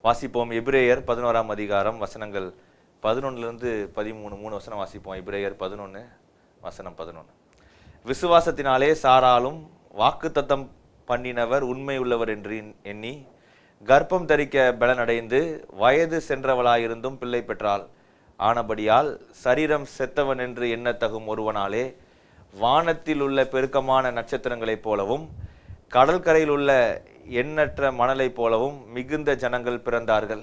வாசிப்போம். எபிரேயர் 11ஆம் அதிகாரம் வசனங்கள் 11லிருந்து 13, 3 வசனம் வாசிப்போம். எபிரேயர் 11 வசனம் 11. விசுவாசத்தினாலே சாராலும் வாக்குத்தத்தம் பண்ணினவர் உண்மை உள்ளவர் என்று எண்ணி கர்ப்பம் தரிக்க பலனடைந்து வயது சென்றவளாயிருந்தும் பிள்ளை பெற்றாள். ஆனபடியால் சரீரம் செத்தவன் என்று எண்ணத்தகும் ஒருவனாலே வானத்தில் உள்ள பெருக்கமான நட்சத்திரங்களைப் போலவும் கடற்கரையில் உள்ள எண்ணற்ற மணலைப் போலவும் மிகுந்த ஜனங்கள் பிறந்தார்கள்.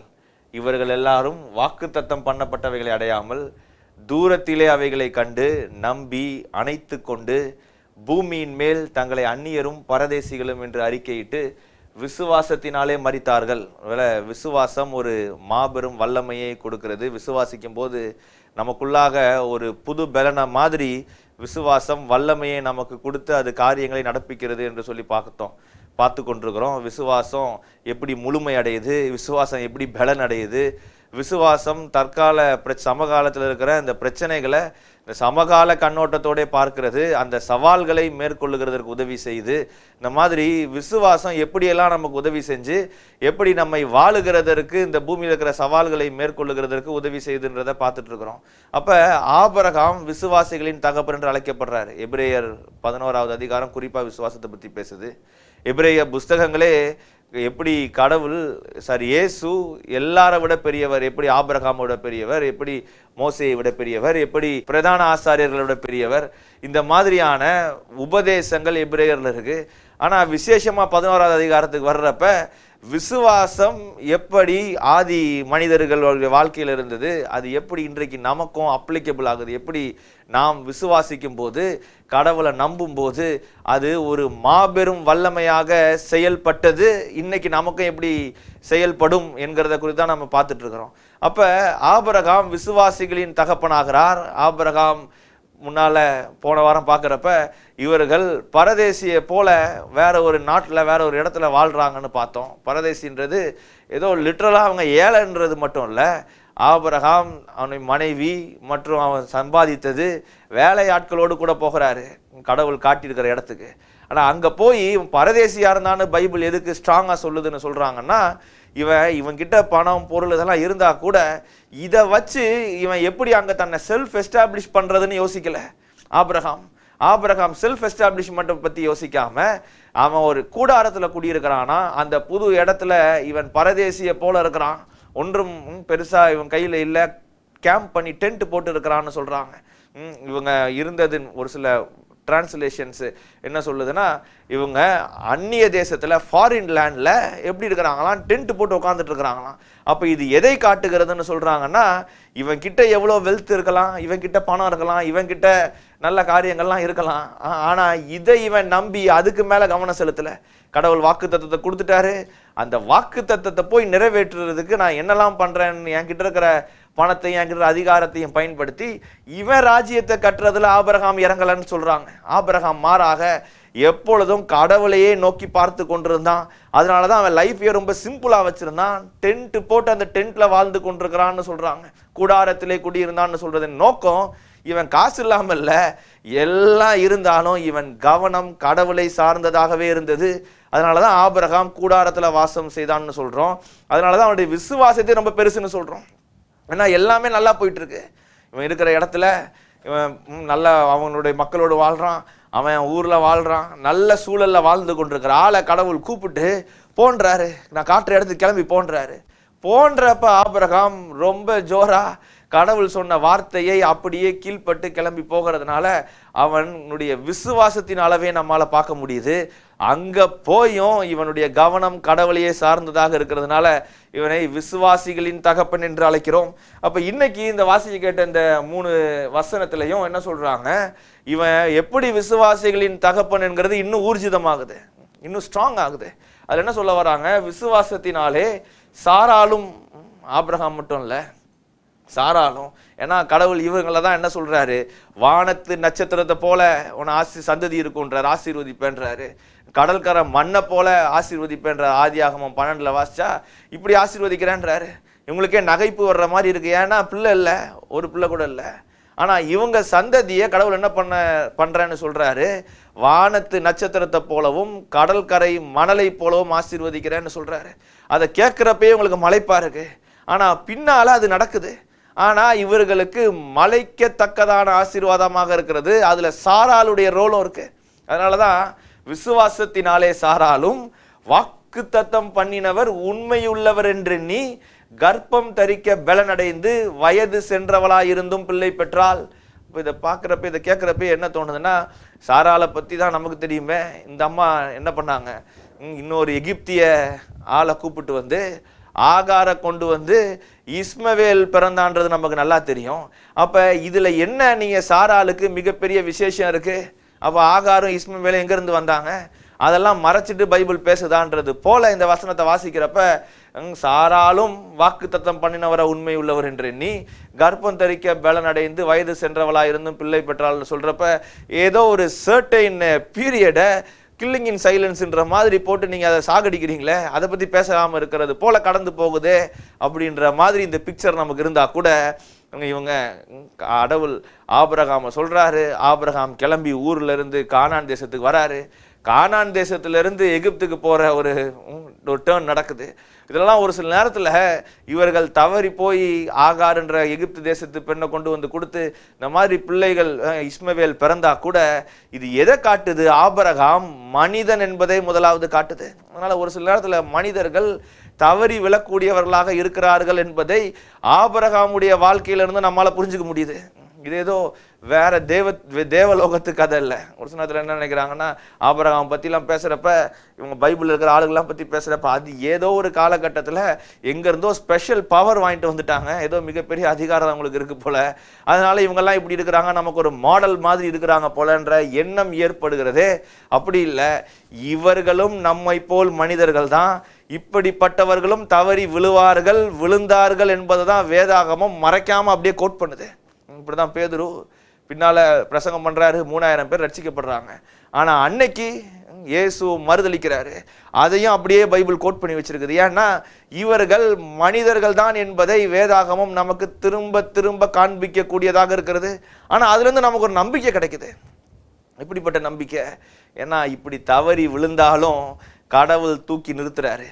இவர்கள் எல்லாரும் வாக்குத்தத்தம் பண்ணப்பட்டவைகளை அடையாமல் தூரத்திலே அவைகளை கண்டு நம்பி அணைத்து கொண்டு பூமியின் மேல் தங்களை அந்நியரும் பரதேசிகளும் என்று அறிக்கையிட்டு விசுவாசத்தினாலே மரித்தார்கள். விசுவாசம் ஒரு மாபெரும் வல்லமையை கொடுக்கிறது. விசுவாசிக்கும் போது நமக்குள்ளாக ஒரு புது பலன மாதிரி விசுவாசம் வல்லமையை நமக்கு கொடுத்து அது காரியங்களை நடப்பிக்கிறது என்று சொல்லி பார்த்து கொண்டிருக்கிறோம். விசுவாசம் எப்படி முழுமை அடையுது, விசுவாசம் எப்படி பலன் அடையுது, விசுவாசம் தற்கால சமகாலத்தில் இருக்கிற இந்த பிரச்சனைகளை இந்த சமகால கண்ணோட்டத்தோட பார்க்கிறது, அந்த சவால்களை மேற்கொள்ளுகிறதற்கு உதவி செய்து, இந்த மாதிரி விசுவாசம் எப்படியெல்லாம் நமக்கு உதவி செஞ்சு எப்படி நம்மை வாழுகிறதற்கு இந்த பூமியில் இருக்கிற சவால்களை மேற்கொள்ளுகிறதற்கு உதவி செய்துன்றதை பார்த்துட்டு இருக்கிறோம். அப்ப ஆபிரகாம் விசுவாசிகளின் தகப்பன் என்று அழைக்கப்படுறாரு. எபிரேயர் 11ஆவது அதிகாரம் குறிப்பா விசுவாசத்தை பத்தி பேசுது. எபிரேய புஸ்தகங்களே எப்படி கடவுள் இயேசு எல்லாரை விட பெரியவர், எப்படி ஆபிரகாமை விட பெரியவர், எப்படி மோசேயை விட பெரியவர், எப்படி பிரதான ஆசாரியர்களை விட பெரியவர், இந்த மாதிரியான உபதேசங்கள் எபிரேயர்ல இருக்கு. ஆனா விசேஷமா 11ஆவது அதிகாரத்துக்கு வர்றப்ப விசுவாசம் எப்படி ஆதி மனிதர்களுடைய வாழ்க்கையில் இருந்தது, அது எப்படி இன்றைக்கு நமக்கும் அப்ளிகபிள் ஆகுது, எப்படி நாம் விசுவாசிக்கும் போது கடவுளை நம்பும் போது அது ஒரு மாபெரும் வல்லமையாக செயல்பட்டது, இன்னைக்கு நமக்கும் எப்படி செயல்படும் என்கிறத குறித்து தான் நம்ம பார்த்துட்டு இருக்கிறோம். அப்ப ஆபிரகாம் விசுவாசிகளின் தகப்பனாகிறார். ஆபிரகாம் முன்னால போன வாரம் பார்க்குறப்ப இவர்கள் பரதேசியை போல வேற ஒரு நாட்டில் வேற ஒரு இடத்துல வாழ்றாங்கன்னு பார்த்தோம். பரதேசின்றது ஏதோ லிட்ரலாக அவங்க ஏழைன்றது மட்டும் இல்லை, ஆபிரகாம் அவனுடைய மனைவி மற்றும் அவன் சம்பாதித்தது வேலையாட்களோடு கூட போகிறாரு கடவுள் காட்டியிருக்கிற இடத்துக்கு. ஆனால் அங்கே போய் பரதேசியாக இருந்தான்னு பைபிள் எதுக்கு ஸ்ட்ராங்காக சொல்லுதுன்னு சொல்கிறாங்கன்னா, இவன்கிட்ட பணம் பொருள் இதெல்லாம் இருந்தா கூட இதை வச்சு இவன் எப்படி அங்கே தன்னை செல்ஃப் எஸ்டாப்ளிஷ் பண்ணுறதுன்னு யோசிக்கல ஆபிரகாம் செல்ஃப் எஸ்டாப்ளிஷ்மெண்ட்டை பற்றி யோசிக்காம அவன் ஒரு கூடாரத்தில் குடியிருக்கிறானா, அந்த புது இடத்துல இவன் பரதேசியை போல இருக்கிறான், ஒன்றும் பெருசா இவன் கையில் இல்லை, கேம்ப் பண்ணி டென்ட் போட்டு இருக்கிறான்னு சொல்றாங்க. இவங்க இருந்தது ஒரு சில டிரான்ஸ்லேஷன்ஸ் என்ன சொல்லுதுன்னா, இவங்க அந்நிய தேசத்துல ஃபாரின் லேண்ட்ல எப்படி இருக்கிறாங்களாம், டென்ட் போட்டு உட்காந்துட்டு இருக்கிறாங்களாம். அப்ப இது எதை காட்டுகிறதுன்னு சொல்றாங்கன்னா, இவன் கிட்ட எவ்வளோ வெல்த் இருக்கலாம், இவன் கிட்ட பணம் இருக்கலாம், இவன் கிட்ட நல்ல காரியங்கள்லாம் இருக்கலாம், ஆனா இதை இவன் நம்பி அதுக்கு மேல கவனம் செலுத்தல. கடவுள் வாக்கு தத்தத்தை கொடுத்துட்டாரு, அந்த வாக்கு தத்தத்தை போய் நிறைவேற்றுறதுக்கு நான் என்னெல்லாம் பண்றேன்னு என்கிட்ட இருக்கிற பணத்தையும் என்கிட்ட அதிகாரத்தையும் பயன்படுத்தி இவன் ராஜ்யத்தை கட்டுறதுல ஆபிரகாம் இறங்கலன்னு சொல்றாங்க. ஆபிரகாம் மாறாக எப்பொழுதும் கடவுளையே நோக்கி பார்த்து கொண்டிருந்தான். அதனாலதான் அவன் லைஃபையே ரொம்ப சிம்பிளா வச்சிருந்தான். டென்ட் போட்டு அந்த டென்ட்ல வாழ்ந்து கொண்டிருக்கிறான்னு சொல்றாங்க. கூடாரத்திலே குடியிருந்தான்னு சொல்றதன் நோக்கம், இவன் காசு இல்லாம இல்ல, எல்லாம் இருந்தாலும் இவன் கவனம் கடவுளை சார்ந்ததாகவே இருந்தது. அதனாலதான் ஆபிரகாம் கூடாரத்துல வாசம் செய்தான்னு சொல்றோம். அதனாலதான் அவனுடைய விசுவாசத்தை ரொம்ப பெருசுன்னு சொல்றோம். ஏன்னா எல்லாமே நல்லா போயிட்டு இருக்கு, இவன் இருக்கிற இடத்துல இவன் நல்லா அவனுடைய மக்களோடு வாழ்றான், அவன் ஊர்ல வாழ்றான், நல்ல சூழல்ல வாழ்ந்து கொண்டிருக்கிற ஆளை கடவுள் கூப்பிட்டு போன்றாரு, நான் காட்டுற இடத்துக்கு கிளம்பி போன்றப்ப ஆபிரகாம் ரொம்ப ஜோரா கடவுள் சொன்ன வார்த்தையை அப்படியே கீழ்பட்டு கிளம்பி போகிறதுனால அவனுடைய விசுவாசத்தின் அளவே நம்மால பார்க்க முடியுது. அங்க போயும் இவனுடைய கவனம் கடவுளையே சார்ந்ததாக இருக்கிறதுனால இவனை விசுவாசிகளின் தகப்பன் என்று அழைக்கிறோம். அப்ப இன்னைக்கு இந்த வாசிச்சு கேட்ட இந்த 3 வசனத்திலையும் என்ன சொல்றாங்க, இவன் எப்படி விசுவாசிகளின் தகப்பன் என்கிறது இன்னும் ஊர்ஜிதமாகுது, இன்னும் ஸ்ட்ராங் ஆகுது. அதுல என்ன சொல்ல வராங்க, விசுவாசத்தினாலே சாராலும், ஆபிரகாம் மட்டும் இல்ல சாராலும், ஏன்னா கடவுள் இவங்களை தான் என்ன சொல்றாரு, வானத்து நட்சத்திரத்தை போல உன சந்ததி இருக்குன்றார், ஆசீர்வதிப்பேன்றாரு, கடற்கரை மண்ணை போல ஆசீர்வதிப்பேன்ற ஆதியாகமம் 12 வாசிச்சா இப்படி ஆசீர்வதிக்கிறேன்றாரு. இவங்களுக்கே நகைப்பு வர்ற மாதிரி இருக்கு. ஏன்னா பிள்ளை இல்லை, ஒரு பிள்ளை கூட இல்லை, ஆனா இவங்க சந்ததியை கடவுள் என்ன பண்றேன்னு சொல்றாரு, வானத்து நட்சத்திரத்தை போலவும் கடற்கரை மணலை போலவும் ஆசீர்வதிக்கிறேன்னு சொல்றாரு. அதை கேட்கிறப்பே உங்களுக்கு மலைப்பா இருக்கு. ஆனா பின்னால அது நடக்குது. ஆனா இவர்களுக்கு மலைக்கத்தக்கதான ஆசீர்வாதமாக இருக்கிறது. அதுல சாராளுடைய ரோலும் இருக்கு. அதனாலதான் விசுவாசத்தினாலே சாராலும் வாக்குத்தத்தம் பண்ணினவர் உண்மையுள்ளவர் என்று நீ கர்ப்பம் தரிக்க பலனடைந்து வயது சென்றவளாயிருந்தும் பிள்ளை பெற்றால். இப்போ இதை பார்க்குறப்ப இதை கேட்குறப்ப என்ன தோணுதுன்னா, சாராளை பற்றி தான் நமக்கு தெரியுமே. இந்த அம்மா என்ன பண்ணாங்க, இன்னொரு எகிப்திய ஆளை கூப்பிட்டு வந்து ஆகாரை கொண்டு வந்து இஸ்மவேல் பிறந்தான்றது நமக்கு நல்லா தெரியும். அப்போ இதில் என்ன நீங்கள் சாராளுக்கு மிகப்பெரிய விசேஷம் இருக்குது? அப்போ ஆகாரும் இஸ்மவேலும் எங்கேருந்து வந்தாங்க? அதெல்லாம் மறைச்சிட்டு பைபிள் பேசுதான்றது போல இந்த வசனத்தை வாசிக்கிறப்ப, சாராலும் வாக்கு தத்தம் பண்ணினவரை உண்மை உள்ளவர் என்று நீ கர்ப்பம் தரிக்க பலனடைந்து வயது சென்றவளாயிருந்தும் பிள்ளை பெற்றாள்னு சொல்றப்ப, ஏதோ ஒரு சர்டைன் பீரியடை கில்லிங் இன் சைலன்ஸ்ன்ற மாதிரி போட்டு நீங்க அதை சாகடிக்கிறீங்களே, அதை பத்தி பேசாம இருக்கிறது போல கடந்து போகுதே அப்படின்ற மாதிரி இந்த பிக்சர் நமக்கு இருந்தா கூட, இவங்க கடவுள் ஆபிரகாம சொல்றாரு. ஆபிரகாம் கிளம்பி ஊர்ல இருந்து கானான் தேசத்துக்கு வராரு. கானான் தேசத்திலிருந்து எகிப்துக்கு போற ஒரு டேர்ன் நடக்குது. இதெல்லாம் ஒரு சில நேரத்தில் இவர்கள் தவறி போய் ஆகார்ன்ற எகிப்து தேசத்து பெண்ணை கொண்டு வந்து கொடுத்து இந்த மாதிரி பிள்ளைகள் இஸ்மவேல் பிறந்தா கூட இது எதை காட்டுது? ஆபிரகாம் மனிதன் என்பதை முதலாவது காட்டுது. அதனால ஒரு சில நேரத்தில் மனிதர்கள் தவறி விழக்கூடியவர்களாக இருக்கிறார்கள் என்பதை ஆபிரகாமுடைய வாழ்க்கையிலிருந்து நம்மளால புரிஞ்சுக்க முடியுது. இது ஏதோ வேற தேவலோகத்து கதை இல்லை. ஒரு சில நேரத்தில் என்ன நினைக்கிறாங்கன்னா, ஆபிரகாம் பற்றிலாம் பேசுகிறப்ப, இவங்க பைபிள் இருக்கிற ஆளுகள்லாம் பற்றி பேசுகிறப்ப, அது ஏதோ ஒரு காலகட்டத்தில் எங்கேருந்தோ ஸ்பெஷல் பவர் வாங்கிட்டு வந்துட்டாங்க, ஏதோ மிகப்பெரிய அதிகாரம் அவங்களுக்கு இருக்கு போல, அதனால இவங்கெல்லாம் இப்படி இருக்கிறாங்க, நமக்கு ஒரு மாடல் மாதிரி இருக்கிறாங்க போலன்ற எண்ணம் ஏற்படுகிறதே. அப்படி இல்லை, இவர்களும் நம்மை போல் மனிதர்கள் தான். இப்படிப்பட்டவர்களும் தவறி விழுந்தார்கள் என்பதை தான் வேதாகமம் மறைக்காம அப்படியே கோட் பண்ணுது. இப்படிதான் பேதுரு பின்னால பிரசங்கம் பண்றாரு, 3000 பேர் ரட்சிக்கப்படுறாங்க. ஆனா அன்னைக்கு இயேசு மறுதளிக்கிறாரு. அதையும் அப்படியே பைபிள் கோட் பண்ணி வச்சிருக்குது. ஏன்னா இவர்கள் மனிதர்கள் தான் என்பதை வேதாகமம் நமக்கு திரும்ப திரும்ப காண்பிக்க கூடியதாக இருக்கிறது. ஆனா அதுல இருந்து நமக்கு ஒரு நம்பிக்கை கிடைக்குது. இப்படிப்பட்ட நம்பிக்கை, ஏன்னா இப்படி தவறி விழுந்தாலும் கடவுள் தூக்கி நிறுத்துறாரு.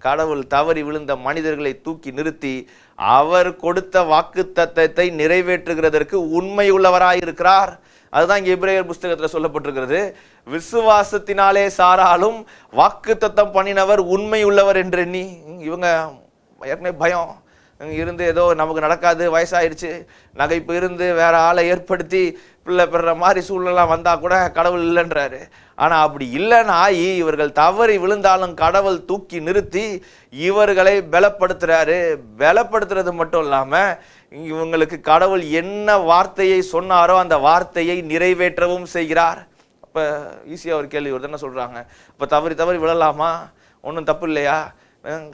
கடவுள் தவறி விழுந்த மனிதர்களை தூக்கி நிறுத்தி அவர் கொடுத்த வாக்குத்தத்தத்தை நிறைவேற்றுகிறதற்கு உண்மை உள்ளவராயிருக்கிறார். அதுதான் இங்கே எபிரேயர் புஸ்தகத்தில் சொல்லப்பட்டிருக்கிறது. விசுவாசத்தினாலே சாராலும் வாக்குத்தத்தம் பண்ணினவர் உண்மை உள்ளவர் என்று எண்ணி. இவங்க ஏற்கனவே பயம் இருந்து ஏதோ நமக்கு நடக்காது, வயசாயிருச்சு, நகைப்பு இருந்து வேற ஆளை ஏற்படுத்தி பிள்ளை பெற மாதிரி சூழ்நிலை வந்தா கூட கடவுள் இல்லைன்றாரு. ஆனா அப்படி இல்லைன்னு ஆகி இவர்கள் தவறி விழுந்தாலும் கடவுள் தூக்கி நிறுத்தி இவர்களை பலப்படுத்துறாரு. பலப்படுத்துறது மட்டும் இல்லாம இவங்களுக்கு கடவுள் என்ன வார்த்தையை சொன்னாரோ அந்த வார்த்தையை நிறைவேற்றவும் செய்கிறார். அப்ப ஈஸியா ஒரு கேள்வி வருது, என்ன சொல்றாங்க, இப்ப தவறி விழலாமா, ஒன்றும் தப்பு இல்லையா?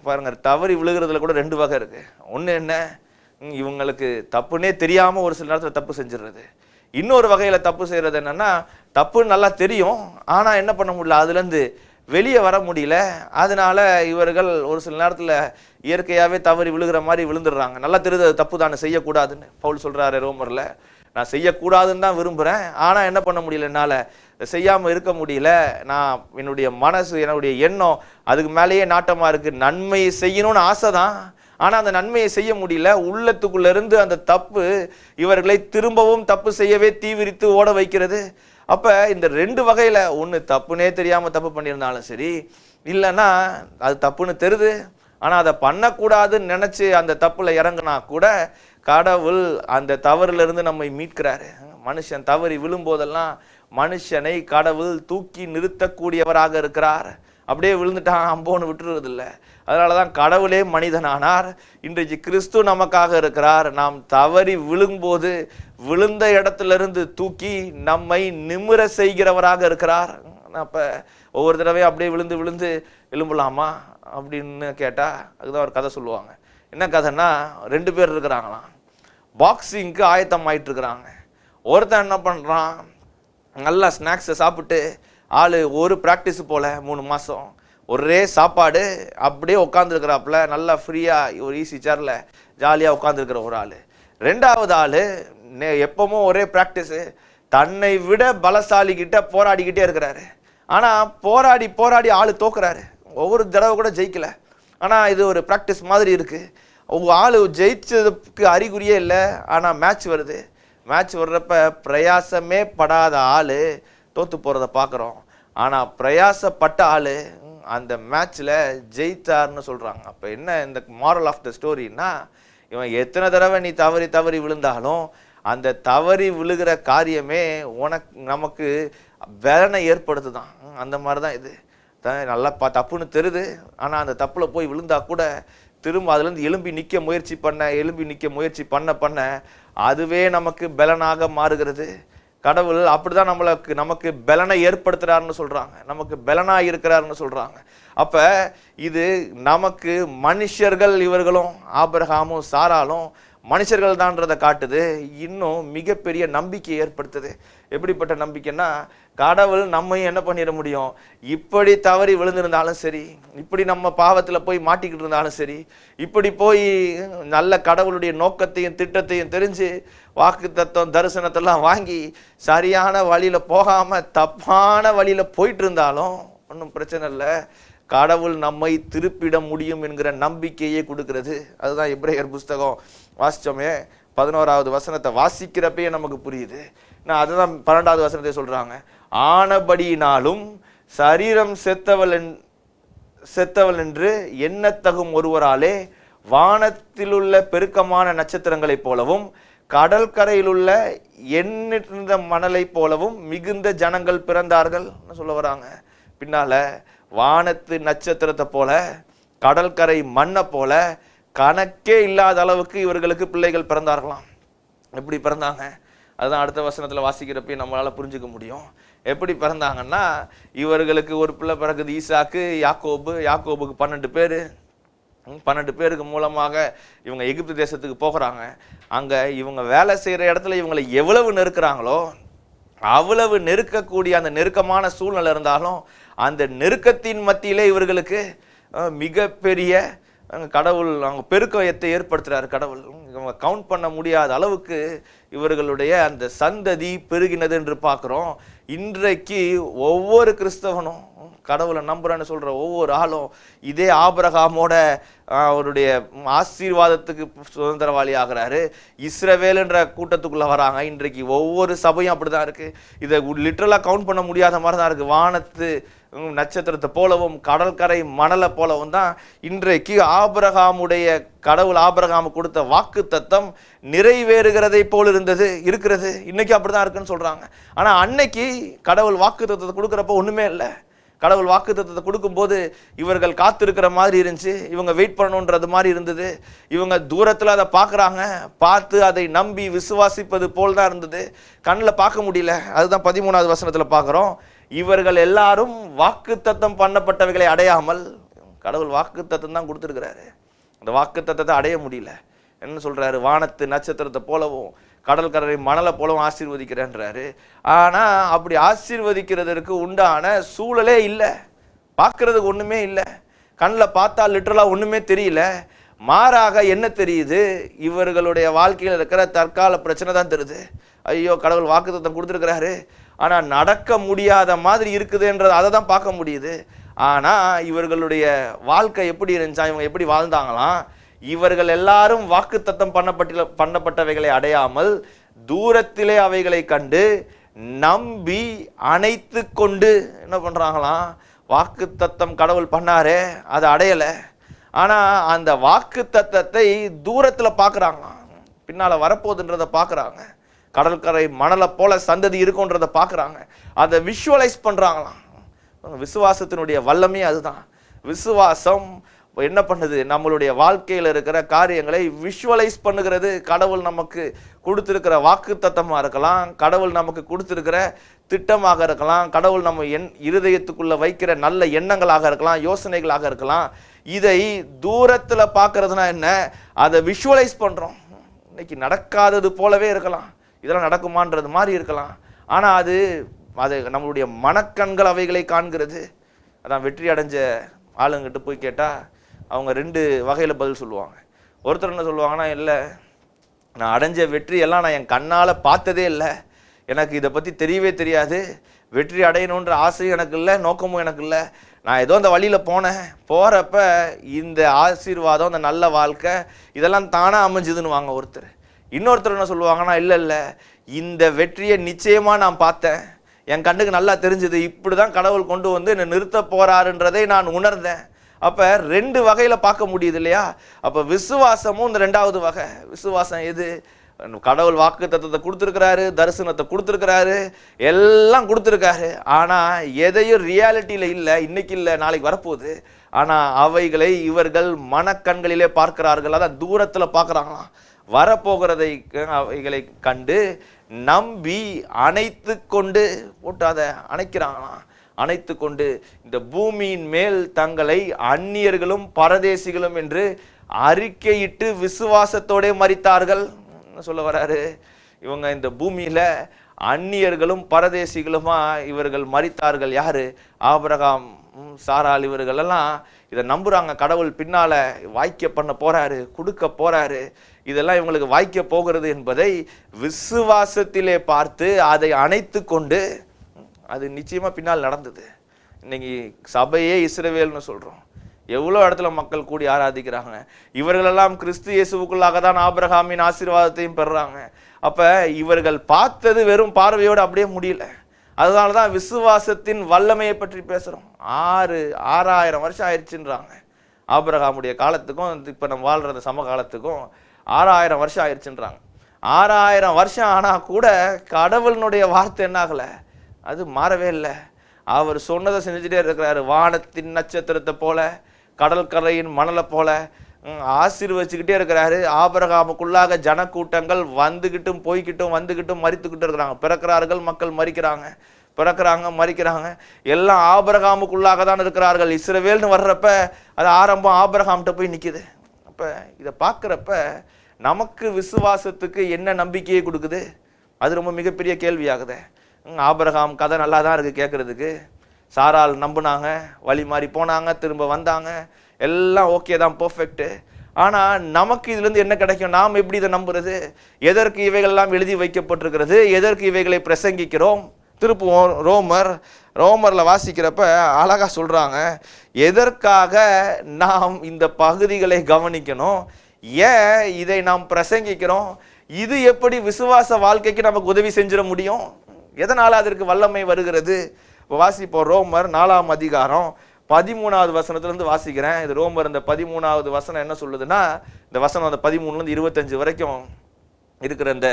பாருங்க, தவறி விழுகிறதுல கூட 2 வகை இருக்கு. ஒன்று என்ன, இவங்களுக்கு தப்புன்னே தெரியாம ஒரு சில நேரத்தில் தப்பு செஞ்சிடுறது. இன்னொரு வகையில தப்பு செய்யறது என்னன்னா, தப்புன்னு நல்லா தெரியும், ஆனா என்ன பண்ண முடியல, அதுல இருந்து வெளியே வர முடியல. அதனால இவர்கள் ஒரு சில நேரத்துல இயற்கையாவே தவறி விழுகிற மாதிரி விழுந்துடுறாங்க. நல்லா தெரியுது தப்பு தானே, செய்யக்கூடாதுன்னு பவுல் சொல்றாரு ரோமர்ல. நான் செய்யக்கூடாதுன்னு தான் விரும்புறேன், ஆனா என்ன பண்ண முடியல, என்னால செய்யாம இருக்க முடியல. நான் என்னுடைய மனசு, என்னுடைய எண்ணம் அதுக்கு மேலேயே நாட்டமா இருக்கு. நன்மையை செய்யணும்னு ஆசை தான், ஆனா அந்த நன்மையை செய்ய முடியல. உள்ளத்துக்குள்ள இருந்து அந்த தப்பு இவர்களை திரும்பவும் தப்பு செய்யவே தீவிரித்து ஓட வைக்கிறது. அப்ப இந்த 2 வகையில, ஒண்ணு தப்புனே தெரியாம தப்பு பண்ணியிருந்தாலும் சரி, இல்லைன்னா அது தப்புன்னு தெரியுது ஆனா அதை பண்ணக்கூடாதுன்னு நினைச்சு அந்த தப்புல இறங்குனா கூட கடவுள் அந்த தவறுல இருந்து நம்மை மீட்கிறாரு. மனுஷன் தவறி விழும்போதெல்லாம் மனுஷனை கடவுள் தூக்கி நிறுத்தக்கூடியவராக இருக்கிறார். அப்படியே விழுந்துட்டான் அம்போன்னு விட்டுறது இல்லை. அதனாலதான் கடவுளே மனிதனானார். இன்றைக்கு கிறிஸ்து நமக்காக இருக்கிறார். நாம் தவறி விழும்போது விழுந்த இடத்திலிருந்து தூக்கி நம்மை நிமிர செய்கிறவராக இருக்கிறார். அப்ப ஒவ்வொரு தடவையும் அப்படியே விழுந்து விழுந்து எழும்பலாமா அப்படின்னு கேட்டா அதுதான் ஒரு கதை சொல்லுவாங்க. என்ன கதைன்னா, 2 பேர் இருக்கிறாங்களாம், பாக்ஸிங்க்கு ஆயத்தம் ஆயிட்டு இருக்கிறாங்க. ஒருத்தன் என்ன பண்றான், நல்லா ஸ்நாக்ஸை சாப்பிட்டு ஆளு ஒரு ப்ராக்டிஸ் போல 3 மாசம் ஒரே சாப்பாடு அப்படியே உட்காந்துருக்கிறாப்புல, நல்லா ஃப்ரீயா ஒரு ஈஸி சேர்ல ஜாலியா உட்காந்துருக்கிற ஒரு ஆளு. 2வது ஆளு எப்பவும் ஒரே பிராக்டிஸு, தன்னை விட பலசாலி கிட்ட போராடிக்கிட்டே இருக்கிறாரு. ஆனால் போராடி போராடி ஆள் தோக்குறாரு, ஒவ்வொரு தடவை கூட ஜெயிக்கல. ஆனால் இது ஒரு ப்ராக்டிஸ் மாதிரி இருக்குது. ஆள் ஜெயிச்சதுக்கு அறிகுறியே இல்லை. ஆனால் மேட்ச் வருது, மேட்ச் வர்றப்ப பிரயாசமே படாத ஆள் தோற்று போகிறத பார்க்குறோம். ஆனால் பிரயாசப்பட்ட ஆள் அந்த மேட்ச்சில் ஜெயித்தார்னு சொல்கிறாங்க. அப்போ என்ன இந்த மாரல் ஆஃப் த ஸ்டோரின்னா, இவன் எத்தனை தடவை நீ தவறி தவறி விழுந்தாலும் அந்த தவறி விழுகிற காரியமே நமக்கு பலனை ஏற்படுத்து தான். அந்த மாதிரி தான் இது. நல்லா தப்புன்னு தெரியுது, ஆனால் அந்த தப்பில் போய் விழுந்தா கூட திரும்ப அதுலேருந்து எழும்பி நிற்க முயற்சி பண்ண அதுவே நமக்கு பலனாக மாறுகிறது. கடவுள் அப்படிதான் நமக்கு பலனை ஏற்படுத்துறாருன்னு சொல்றாங்க, நமக்கு பலனாக இருக்கிறாருன்னு சொல்றாங்க. அப்ப இது நமக்கு மனுஷர்கள், இவர்களும் ஆபிரகாமும் சாராலும் மனுஷர்கள் தான்றதை காட்டுது. இன்னும் மிகப்பெரிய நம்பிக்கை ஏற்படுத்துது. எப்படிப்பட்ட நம்பிக்கைன்னா, கடவுள் நம்மையும் என்ன பண்ணிட முடியும், இப்படி தவறி விழுந்திருந்தாலும் சரி, இப்படி நம்ம பாவத்தில் போய் மாட்டிக்கிட்டு இருந்தாலும் சரி, இப்படி போய் நல்ல கடவுளுடைய நோக்கத்தையும் திட்டத்தையும் தெரிஞ்சு வாக்கு தத்துவம் தரிசனத்தெல்லாம் வாங்கி சரியான வழியில் போகாமல் தப்பான வழியில் போயிட்டு இருந்தாலும் ஒன்றும் பிரச்சனை இல்லை. கடவுள் நம்மை திருப்பிட முடியும் என்கிற நம்பிக்கையே கொடுக்கிறது. அதுதான் எபிரேயர் புஸ்தகம் வாசிச்சோமே, 11வது வசனத்தை வாசிக்கிறப்பயே நமக்கு புரியுது. நான் அதுதான் 12வது வசனத்தை சொல்றாங்க. ஆனபடியினாலும் சரீரம் செத்தவள் என்று எண்ணத்தகும் ஒருவராலே வானத்திலுள்ள பெருக்கமான நட்சத்திரங்களைப் போலவும் கடற்கரையில் உள்ள எண்ணிருந்த மணலை போலவும் மிகுந்த ஜனங்கள் பிறந்தார்கள் சொல்ல வராங்க. பின்னால வானத்து நட்சத்திரத்தை போல கடற்கரை மண்ணை போல கணக்கே இல்லாத அளவுக்கு இவர்களுக்கு பிள்ளைகள் பிறந்தார்களாம். எப்படி பிறந்தாங்க? அதுதான் அடுத்த வசனத்தில் வாசிக்கிறப்ப நம்மளால புரிஞ்சுக்க முடியும். எப்படி பிறந்தாங்கன்னா, இவர்களுக்கு ஒரு பிள்ளை பிறகுது ஈசாக்கு, யாக்கோபுக்கு 12 பேர். 12 பேருக்கு மூலமாக இவங்க எகிப்து தேசத்துக்கு போகிறாங்க. அங்கே இவங்க வேலை செய்கிற இடத்துல இவங்களை எவ்வளவு நெருக்கிறாங்களோ அவ்வளவு நெருக்கக்கூடிய அந்த நெருக்கமான சூழ்நிலை இருந்தாலும் அந்த நெருக்கத்தின் மத்தியிலே இவர்களுக்கு மிகப்பெரிய கடவுள் அவங்க பெருக்கத்தை ஏற்படுத்துறாரு. கடவுள் இவங்க கவுண்ட் பண்ண முடியாத அளவுக்கு இவர்களுடைய அந்த சந்ததி பெருகினது என்று பார்க்குறோம். இன்றைக்கு ஒவ்வொரு கிறிஸ்தவனும் கடவுளை நம்புறேன்னு சொல்ற ஒவ்வொரு ஆளும் இதே ஆபிரகாமோட அவருடைய ஆசீர்வாதத்துக்கு சுதந்திரவாளி ஆகிறாரு. இஸ்ரவேல்ன்ற கூட்டத்துக்குள்ள வராங்க. இன்றைக்கு ஒவ்வொரு சபையும் அப்படிதான் இருக்கு. இதை லிட்டரலா கவுண்ட் பண்ண முடியாத மாதிரி தான் இருக்கு. வானத்து நட்சத்திரத்தை போலவும் கடற்கரை மணலை போலவும் தான் இன்றைக்கு கடவுள் ஆபிரகாமு கொடுத்த வாக்கு தத்தம் நிறைவேறுகிறதை போல் இருக்கிறது. இன்னைக்கு அப்படிதான் இருக்குன்னு சொல்றாங்க. ஆனா அன்னைக்கு கடவுள் வாக்கு தத்தத்தை கொடுக்குறப்ப ஒண்ணுமே இல்லை. கடவுள் வாக்கு தத்தத்தை கொடுக்கும்போது இவர்கள் காத்திருக்கிற மாதிரி இருந்துச்சு, இவங்க வெயிட் பண்ணணுன்றது மாதிரி இருந்தது. இவங்க தூரத்தில் அதை பார்க்குறாங்க, பார்த்து அதை நம்பி விசுவாசிப்பது போல் தான் இருந்தது. கண்ணில் பார்க்க முடியல. அதுதான் 13வது வசனத்தில் பார்க்குறோம். இவர்கள் எல்லாரும் வாக்கு தத்தம் பண்ணப்பட்டவைகளை அடையாமல், கடவுள் வாக்கு தத்தம் தான் கொடுத்துருக்கிறாரு, அந்த வாக்கு தத்தத்தை அடைய முடியல. என்ன சொல்றாரு? வானத்து நட்சத்திரத்தை போலவும் கடற்கரை மணலை போலவும் ஆசீர்வதிக்கிறேன்றாரு. ஆனா அப்படி ஆசீர்வதிக்கிறதுக்கு உண்டான சூழலே இல்லை. பார்க்கறதுக்கு ஒண்ணுமே இல்லை. கண்ணில் பார்த்தா லிட்டரலா ஒண்ணுமே தெரியல. மாறாக என்ன தெரியுது? இவர்களுடைய வாழ்க்கையில் இருக்கிற தற்கால பிரச்சனை தான் தெரியுது. ஐயோ, கடவுள் வாக்குத்தத்தம் கொடுத்துருக்கிறாரு, ஆனா நடக்க முடியாத மாதிரி இருக்குதுன்றது அதை தான் பார்க்க முடியுது. ஆனா இவர்களுடைய வாழ்க்கை எப்படி இருந்துச்சா, இவங்க எப்படி வாழ்ந்தாங்களாம்? இவர்கள் எல்லாரும் வாக்குத்தத்தம் பண்ணப்பட்டவைகளை அடையாமல் தூரத்திலே அவைகளை கண்டு நம்பி அணைத்து கொண்டு என்ன பண்றாங்களாம்? வாக்குத்தத்தம் கடவுள் பண்ணாரே, அதை அடையல. ஆனா அந்த வாக்குத்தத்தத்தை தூரத்துல பாக்குறாங்களாம், பின்னால வரப்போகுதுன்றத பாக்குறாங்க. கடற்கரை மணலை போல சந்ததி இருக்குன்றத பாக்குறாங்க, அதை விஷுவலைஸ் பண்றாங்களாம். விசுவாசத்தினுடைய வல்லமே அதுதான். விசுவாசம் என்ன பண்ணுது? நம்மளுடைய வாழ்க்கையில் இருக்கிற காரியங்களை விஷுவலைஸ் பண்ணுகிறது. கடவுள் நமக்கு கொடுத்திருக்கிற வாக்கு தத்தமாக இருக்கலாம், கடவுள் நமக்கு கொடுத்திருக்கிற திட்டமாக இருக்கலாம், கடவுள் நம்ம இருதயத்துக்குள்ள வைக்கிற நல்ல எண்ணங்களாக இருக்கலாம், யோசனைகளாக இருக்கலாம். இதை தூரத்துல பார்க்கறதுனா என்ன? அதை விஷுவலைஸ் பண்றோம். இன்னைக்கு நடக்காதது போலவே இருக்கலாம், இதெல்லாம் நடக்குமான்றது மாதிரி இருக்கலாம். ஆனா அது நம்மளுடைய மனக்கண்கள் அவைகளை காண்கிறது. அதான் வெற்றி அடைஞ்ச ஆளுங்கிட்ட போய் கேட்டா அவங்க 2 வகையில பதில் சொல்லுவாங்க. ஒருத்தர் என்ன சொல்லுவாங்கன்னா, இல்லை நான் அடைஞ்ச வெற்றி எல்லாம் நான் என் கண்ணால் பார்த்ததே இல்லை, எனக்கு இதை பற்றி தெரியவே தெரியாது, வெற்றி அடையணுன்ற ஆசையும் எனக்கு இல்லை, நோக்கமும் எனக்கு இல்லை. நான் ஏதோ அந்த வழியில் போகிறப்ப இந்த ஆசீர்வாதம், இந்த நல்ல வாழ்க்கை இதெல்லாம் தானாக அமைஞ்சுதுன்னு வாங்க ஒருத்தர். இன்னொருத்தர் என்ன சொல்லுவாங்கன்னா, இல்லை இந்த வெற்றியை நிச்சயமாக நான் பார்த்தேன், என் கண்ணுக்கு நல்லா தெரிஞ்சுது, இப்படி தான் கடவுள் கொண்டு வந்து என்னை நிறுத்த போகிறாருன்றதை நான் உணர்ந்தேன். அப்போ 2 வகையில் பார்க்க முடியுது இல்லையா? அப்போ விசுவாசமும் இந்த 2வது வகை. விசுவாசம் எது? கடவுள் வாக்கு தத்துவத்தை கொடுத்துருக்கிறாரு, தரிசனத்தை கொடுத்துருக்கிறாரு, எல்லாம் கொடுத்துருக்காரு. ஆனால் எதையும் ரியாலிட்டியில் இல்லை, இன்னைக்கு இல்லை, நாளைக்கு வரப்போகுது. ஆனால் அவைகளை இவர்கள் மனக்கண்களிலே பார்க்கிறார்கள், அதான் தூரத்தில் பார்க்குறாங்களாம். வரப்போகிறதை அவைகளை கண்டு நம்பி அணைத்து கொண்டு போட்டு அதை அணைக்கிறாங்களாம். அணைத்து கொண்டு இந்த பூமியின் மேல் தங்களை அந்நியர்களும் பரதேசிகளும் என்று அறிக்கையிட்டு விசுவாசத்தோட மரித்தார்கள் சொல்ல வராரு. இவங்க இந்த பூமியில அந்நியர்களும் பரதேசிகளுமா இவர்கள் மரித்தார்கள். யாரு? ஆபிரகாம், சாராள், இவர்கள் எல்லாம் இதை நம்புறாங்க. கடவுள் பின்னால வாய்க்க பண்ண போறாரு, கொடுக்க போறாரு, இதெல்லாம் இவங்களுக்கு வாய்க்க போகிறது என்பதை விசுவாசத்திலே பார்த்து அதை அணைத்து கொண்டு அது நிச்சயமா பின்னால் நடந்தது. இன்னைக்கு சபையே இஸ்ரவேல்னு சொல்றோம். எவ்வளோ இடத்துல மக்கள் கூடி ஆராதிக்கிறாங்க. இவர்களெல்லாம் கிறிஸ்து இயேசுவுக்குள்ளாக தான் ஆபிரகாமின் ஆசீர்வாதத்தையும் பெறுறாங்க. அப்ப இவர்கள் பார்த்தது வெறும் பார்வையோடு அப்படியே முடியல. அதனால தான் விசுவாசத்தின் வல்லமையை பற்றி பேசுறோம். 6000 வருஷம் ஆயிடுச்சுன்றாங்க. ஆபிரகாமுடைய காலத்துக்கும் இப்ப நம்ம வாழ்ற சமகாலத்துக்கும் 6000 வருஷம் ஆயிடுச்சுன்றாங்க. 6000 வருஷம் ஆனா கூட கடவுளினுடைய வார்த்தை என்ன ஆகல, அது மாறவே இல்லை. அவர் சொன்னதை செஞ்சுட்டே இருக்கிறாரு. வானத்தின் நட்சத்திரத்தை போல, கடற்கரையின் மணலை போல ஆசீர்வச்சுக்கிட்டே இருக்கிறாரு. ஆபிரகாமுக்குள்ளாக ஜனக்கூட்டங்கள் வந்துகிட்டும் போய்கிட்டும் வந்துகிட்டும் மரித்துக்கிட்டு இருக்கிறாங்க. பிறக்கிறார்கள், மக்கள் மரிக்கிறாங்க, பிறக்கிறாங்க, மரிக்கிறாங்க. எல்லாம் ஆபிரகாமுக்குள்ளாக தான் இருக்கிறார்கள். இஸ்ரவேல்னு வர்றப்ப அது ஆரம்பம் ஆபிரகாம்கிட்ட போய் நிற்குது. அப்ப இதை பார்க்குறப்ப நமக்கு விசுவாசத்துக்கு என்ன நம்பிக்கையை கொடுக்குது? அது ரொம்ப மிகப்பெரிய கேள்வியாகுது. ஆபிரகாம் கதை நல்லா தான் இருக்கு கேட்கறதுக்கு. சாராள் நம்புனாங்க, வழி மாறி போனாங்க, திரும்ப வந்தாங்க, எல்லாம் ஓகே தான், பெர்ஃபெக்ட். ஆனால் நமக்கு இதுலேருந்து என்ன கிடைக்கும்? நாம் எப்படி இதை நம்புறது? எதற்கு இவைகள்லாம் எழுதி வைக்கப்பட்டிருக்கிறது? எதற்கு இவைகளை பிரசங்கிக்கிறோம்? திருப்புவோம் ரோமரில் வாசிக்கிறப்ப அழகா சொல்றாங்க, எதற்காக நாம் இந்த பகுதிகளை கவனிக்கணும், ஏன் இதை நாம் பிரசங்கிக்கிறோம், இது எப்படி விசுவாச வாழ்க்கைக்கு நமக்கு உதவி செஞ்சிட முடியும், எதனால அதற்கு வல்லமை வருகிறது? வாசிப்போம். ரோமர் 4ஆம் அதிகாரம் 13வது வசனத்திலிருந்து வாசிக்கிறேன். இது ரோமர் இந்த 13வது வசனம் என்ன சொல்லுதுன்னா, இந்த வசனம் அந்த 13லேருந்து 25 வரைக்கும் இருக்கிற இந்த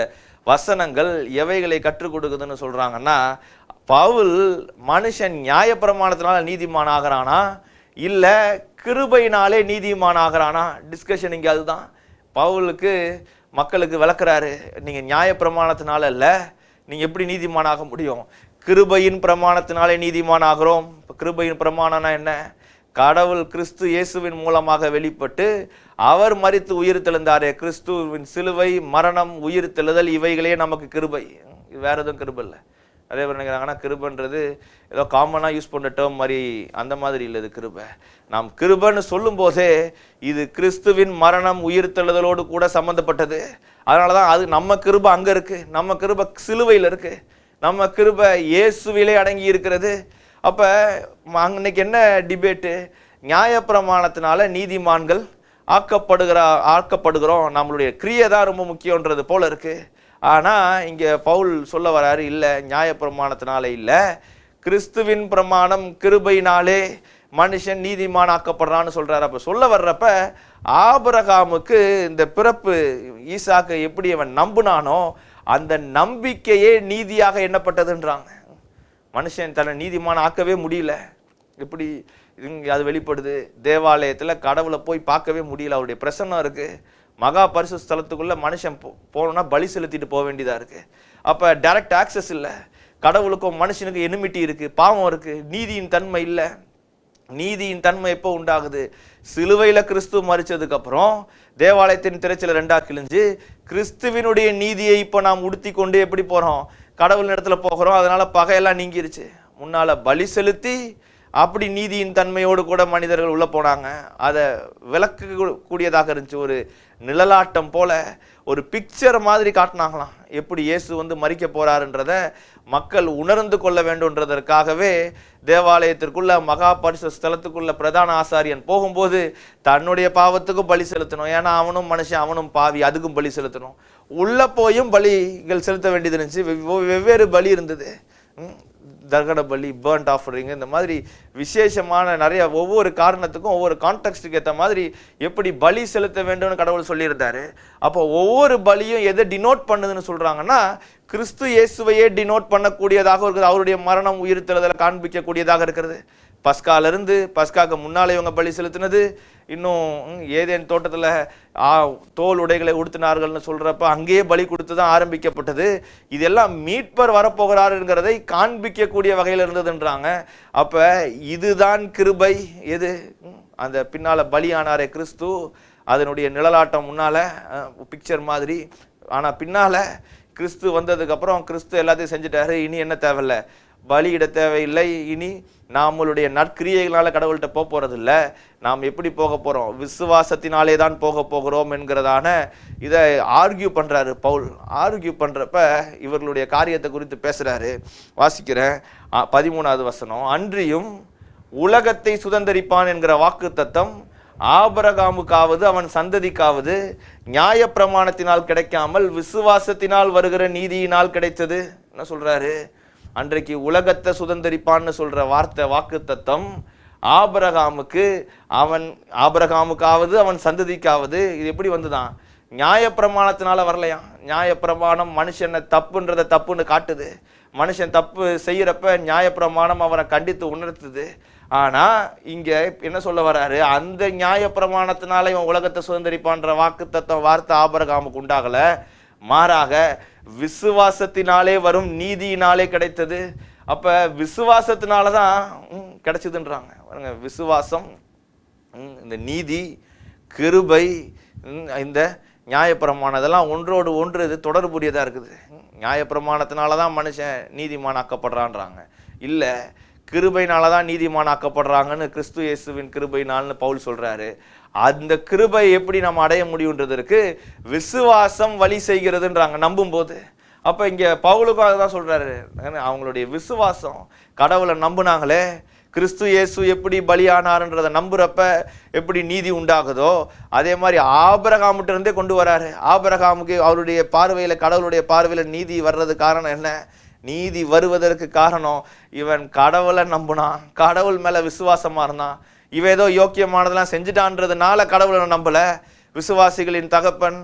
வசனங்கள் எவைகளை கற்றுக் கொடுக்குதுன்னு சொல்றாங்கன்னா, பவுல் மனுஷன் நியாயப்பிரமாணத்தினால நீதிமான் ஆகிறானா இல்ல கிருபையினாலே நீதிமான் ஆகிறானா? டிஸ்கஷன் இங்கே அதுதான். பவுலுக்கு மக்களுக்கு விளக்குறாரு, நீங்க நியாயப்பிரமாணத்தினால இல்ல, நீங்க எப்படி நீதிமானாக முடியும்? கிருபையின் பிரமாணத்தினாலே நீதிமான் ஆகிறோம். கிருபையின் பிரமாணம்னா என்ன? கடவுள் கிறிஸ்து இயேசுவின் மூலமாக வெளிப்பட்டு அவர் மரித்து உயிர் தெழுந்தாரே, கிறிஸ்துவின் சிலுவை, மரணம், உயிர் தெழுதல், இவைகளே நமக்கு கிருபை. இது வேற எதுவும் கிருபை இல்லை. அதே மாதிரி நினைக்கிறாங்கன்னா கிருபைன்றது ஏதோ காமனாக யூஸ் பண்ண டேர்ம் மாதிரி, அந்த மாதிரி இல்லை. இது கிருபை. நாம் கிருபைன்னு சொல்லும் போதே இது கிறிஸ்துவின் மரணம், உயிர் தெழுதலோடு கூட சம்மந்தப்பட்டது. அதனால தான் அது நம்ம கிருபை அங்கே இருக்கு, நம்ம கிருபை சிலுவையில் இருக்கு, நம்ம கிருபை இயேசுவிலே அடங்கி இருக்கிறது. அப்போ அன்னைக்கு என்ன டிபேட்டு? நியாயப்பிரமாணத்தினால நீதிமான்கள் ஆக்கப்படுகிறோம், நம்மளுடைய கிரியை தான் ரொம்ப முக்கியன்றது போல இருக்கு. ஆனால் இங்கே பவுல் சொல்ல வராரு, இல்லை, நியாயப்பிரமாணத்தினால இல்லை, கிறிஸ்துவின் பிரமாணம் கிருபையினாலே மனுஷன் நீதிமான் ஆக்கப்படுறான்னு சொல்றாரு. அப்போ சொல்ல வர்றப்ப ஆபிரகாமுக்கு இந்த பிறப்பு ஈசாக்கை எப்படி அவன் நம்புனானோ அந்த நம்பிக்கையே நீதியாக எண்ணப்பட்டதுன்றாங்க. மனுஷன் தன்னை நீதிமான் ஆக்கவே முடியல. எப்படி அது வெளிப்படுது? தேவாலயத்தில் கடவுளை போய் பார்க்கவே முடியல, அவருடைய பிரசன்னம் இருக்கு. மகா பரிசு ஸ்தலத்துக்குள்ள மனுஷன் போகணும்னா பலி செலுத்திட்டு போக வேண்டியதா இருக்கு. அப்ப டைரக்ட் ஆக்சஸ் இல்லை. கடவுளுக்கும் மனுஷனுக்கு எனிமிட்டி இருக்கு, பாவம் இருக்கு, நீதியின் தன்மை இல்லை. நீதியின் தன்மை எப்போ உண்டாகுது? சிலுவையில கிறிஸ்து மரிச்சதுக்கு அப்புறம் தேவாலயத்தின் திரைச்சல 2ஆ கிழிஞ்சு கிறிஸ்துவினுடைய நீதியை இப்போ நாம் உடுத்தி கொண்டு எப்படி போறோம்? கடவுள் இடத்துல போகிறோம். அதனால பகையெல்லாம் நீங்கிருச்சு. முன்னால பலி செலுத்தி அப்படி நீதியின் தன்மையோடு கூட மனிதர்கள் உள்ள போனாங்க. அதை விளக்க கூடியதாக இருந்துச்சு. ஒரு நிழலாட்டம் போல ஒரு பிக்சர் மாதிரி காட்டினாங்களாம். எப்படி இயேசு வந்து மரிக்க போறாருன்றத மக்கள் உணர்ந்து கொள்ள வேண்டும்ன்றதற்காகவே தேவாலயத்திற்குள்ள மகா பரிசுத்த ஸ்தலத்துக்குள்ள பிரதான ஆசாரியன் போகும்போது தன்னுடைய பாவத்துக்கும் பலி செலுத்தணும். ஏன்னா அவனும் மனுஷன், அவனும் பாவி, அதுக்கும் பலி செலுத்தணும். உள்ள போயும் பலிகள் செலுத்த வேண்டியது இருந்துச்சு. வெவ்வேறு பலி இருந்தது. தர்கன பலி, பேர்ன்ட் ஆஃபரிங், இந்த மாதிரி விசேஷமான நிறைய ஒவ்வொரு காரணத்துக்கும் ஒவ்வொரு கான்டெக்ஸ்டுக்கு ஏற்ற மாதிரி எப்படி பலி செலுத்த வேண்டும்னு கடவுள் சொல்லியிருந்தாரு. அப்போ ஒவ்வொரு பலியும் எதை டினோட் பண்ணுதுன்னு சொல்றாங்கன்னா கிறிஸ்து இயேசுவையே டினோட் பண்ணக்கூடியதாக இருக்குது. அவருடைய மரணம் உயிர்த்தெழுதலை காண்பிக்கக்கூடியதாக இருக்கிறது. பஸ்காலிருந்து பஸ்காக்கு முன்னாலே இவங்க பலி செலுத்தினது, இன்னும் ஏதேன் தோட்டத்தில் தோல் உடைகளை உடுத்தினார்கள்னு சொல்றப்ப அங்கேயே பலி கொடுத்து தான் ஆரம்பிக்கப்பட்டது. இதெல்லாம் மீட்பர் வரப்போகிறாருங்கிறதை காண்பிக்கக்கூடிய வகையில் இருந்ததுன்றாங்க. அப்ப இதுதான் கிருபை. எது அந்த பின்னால பலியானாரே கிறிஸ்து, அதனுடைய நிழலாட்டம் முன்னால பிக்சர் மாதிரி. ஆனா பின்னால கிறிஸ்து வந்ததுக்கு அப்புறம் கிறிஸ்து எல்லாத்தையும் செஞ்சுட்டாரு. இனி என்ன தேவையில்லை, பலியிட தேவையில்லை. இனி நம்மளுடைய நற்கிரியைகளால கடவுள்கிட்ட போறது இல்லை. நாம் எப்படி போக போறோம்? விசுவாசத்தினாலே தான் போகிறோம் என்கிறதான இதை ஆர்கியூ பண்றாரு பவுல். ஆர்கியூ பண்றப்ப இவர்களுடைய காரியத்தை குறித்து பேசுறாரு. வாசிக்கிறேன் 13வது வசனம். அன்றியும் உலகத்தை சுதந்தரிப்பான் என்கிற வாக்கு தத்தம் ஆபிரகாமுக்காவது அவன் சந்ததிக்காவது நியாய பிரமாணத்தினால் கிடைக்காமல் விசுவாசத்தினால் வருகிற நீதியினால் கிடைத்தது. என்ன சொல்றாரு? அன்றைக்கு உலகத்தை சுதந்தரிப்பான்னு சொல்ற வார்த்தை வாக்கு தத்தம் ஆபிரகாமுக்காவது அவன் சந்ததிக்காவது. இது எப்படி வந்துதான்? நியாய பிரமாணத்தினால வரலையா? நியாய பிரமாணம் மனுஷனை தப்புன்னு காட்டுது. மனுஷன் தப்பு செய்யறப்ப நியாய பிரமாணம் அவனை கண்டித்து உணர்த்துது. ஆனா இங்க என்ன சொல்ல வர்றாரு? அந்த நியாய பிரமாணத்தினால இவன் உலகத்தை சுதந்தரிப்பான்ற வாக்கு தத்தம் வார்த்தை ஆபிரகாமுக்கு உண்டாகல. மாறாக விசுவாசத்தினாலே வரும் நீதியினாலே கிடைத்தது. அப்ப விசுவாசத்தினாலதான் கிடைச்சதுன்றாங்க. விசுவாசம், இந்த நீதி, கிருபை, இந்த நியாயப்பிரமாணம் இதெல்லாம் ஒன்றோடு ஒன்று இது தொடர்புடையதா இருக்குது. நியாயப்பிரமாணத்தினாலதான் மனுஷன் நீதிமானாக்கப்படுறான்றாங்க. இல்ல, கிருபைனாலதான் நீதிமானாக்கப்படுறாங்கன்னு கிறிஸ்து இயேசுவின் கிருபைனால்னு பவுல் சொல்றாரு. அந்த கிருபை எப்படி நம்ம அடைய முடியுன்றதற்கு விசுவாசம் வழி செய்கிறதுன்றாங்க, நம்பும் போது. அப்ப இங்க பவுலுக்கும் அதுதான் சொல்றாரு. அவங்களுடைய விசுவாசம், கடவுளை நம்புனாங்களே, கிறிஸ்து இயேசு எப்படி பலியானார்ன்றதை நம்புறப்ப எப்படி நீதி உண்டாகுதோ அதே மாதிரி ஆபிரகாமுட்ட இருந்தே கொண்டு வராரு. ஆபிரகாமுக்கு அவருடைய பார்வையில, கடவுளுடைய பார்வையில நீதி வர்றது காரணம் என்ன? நீதி வருவதற்கு காரணம் இவன் கடவுளை நம்புனான், கடவுள் மேல விசுவாசமா இருந்தான். இவன் ஏதோ யோக்கியமானதெல்லாம் செஞ்சுட்டான்றதுனால கடவுளை நம்பல. விசுவாசிகளின் தகப்பன்,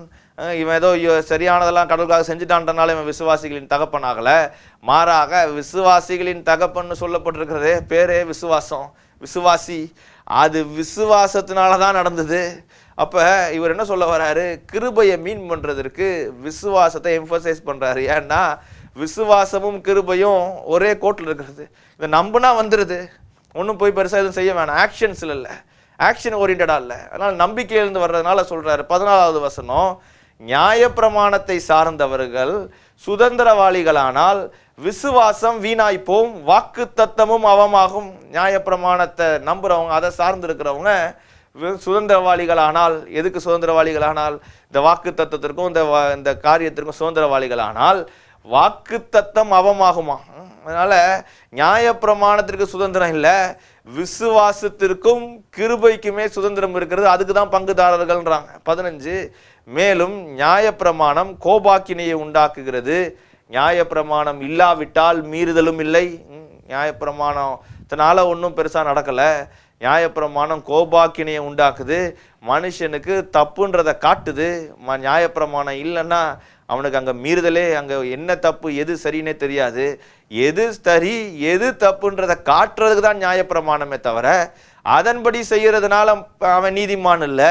இவன் ஏதோ சரியானதெல்லாம் கடவுளுக்காக செஞ்சுட்டான்றனால இவன் விசுவாசிகளின் தகப்பன் ஆகல. மாறாக விசுவாசிகளின் தகப்பன்னு சொல்லப்பட்டிருக்கிறதே பேரே விசுவாசம், விசுவாசி. அது விசுவாசத்தினாலதான் நடந்தது. அப்ப இவர் என்ன சொல்ல வர்றாரு? கிருபையை மீன் பண்றதற்கு விசுவாசத்தை எம்பசைஸ் பண்றாரு. ஏன்னா விசுவாசமும் கிருபையும் ஒரே கோட்டில் இருக்கிறது. இதை நம்புனா வந்துடுது, ஒன்றும் போய் பெருசாக எதுவும் செய்ய வேணாம். ஆக்ஷன்ஸில் இல்லை, ஆக்ஷன் ஓரியன்டா இல்லை. அதனால் நம்பிக்கையிலிருந்து வர்றதுனால சொல்றாரு. 14வது வசனம், நியாயப்பிரமாணத்தை சார்ந்தவர்கள் சுதந்திரவாளிகளானால் விசுவாசம் வீணாய்ப்போம், வாக்கு தத்தமும் அவமாகும். நியாயப்பிரமாணத்தை நம்புறவங்க, அதை சார்ந்து இருக்கிறவங்க சுதந்திரவாளிகளானால், எதுக்கு சுதந்திரவாளிகளானால்? இந்த வாக்கு தத்தத்திற்கும் இந்த காரியத்திற்கும் சுதந்திரவாளிகளானால் வாக்கு தத்தம் அவமாகுமா? அதனால நியாயப்பிரமாணத்திற்கு சுதந்திரம் இல்லை, விசுவாசத்திற்கும் கிருபைக்குமே சுதந்திரம் இருக்கிறது. அதுக்கு தான் பங்குதாரர்கள்ன்றாங்க. 15, மேலும் நியாயப்பிரமாணம் கோபாக்கினையை உண்டாக்குகிறது, நியாயப்பிரமாணம் இல்லாவிட்டால் மீறுதலும் இல்லை. நியாயப்பிரமாணத்தினால ஒன்றும் பெருசா நடக்கல. நியாயப்பிரமாணம் கோபாக்கினையை உண்டாக்குது, மனுஷனுக்கு தப்புன்றதை காட்டுது. நியாயப்பிரமாணம் இல்லைன்னா அவனுக்கு அங்க மீறுதலே, அங்க என்ன தப்பு எது சரின்னே தெரியாது. எது சரி எது தப்புன்றதை காட்டுறதுக்கு தான் நியாயப்பிரமாணமே தவிர அதன்படி செய்யறதுனால அவன் நீதிமான் இல்லை.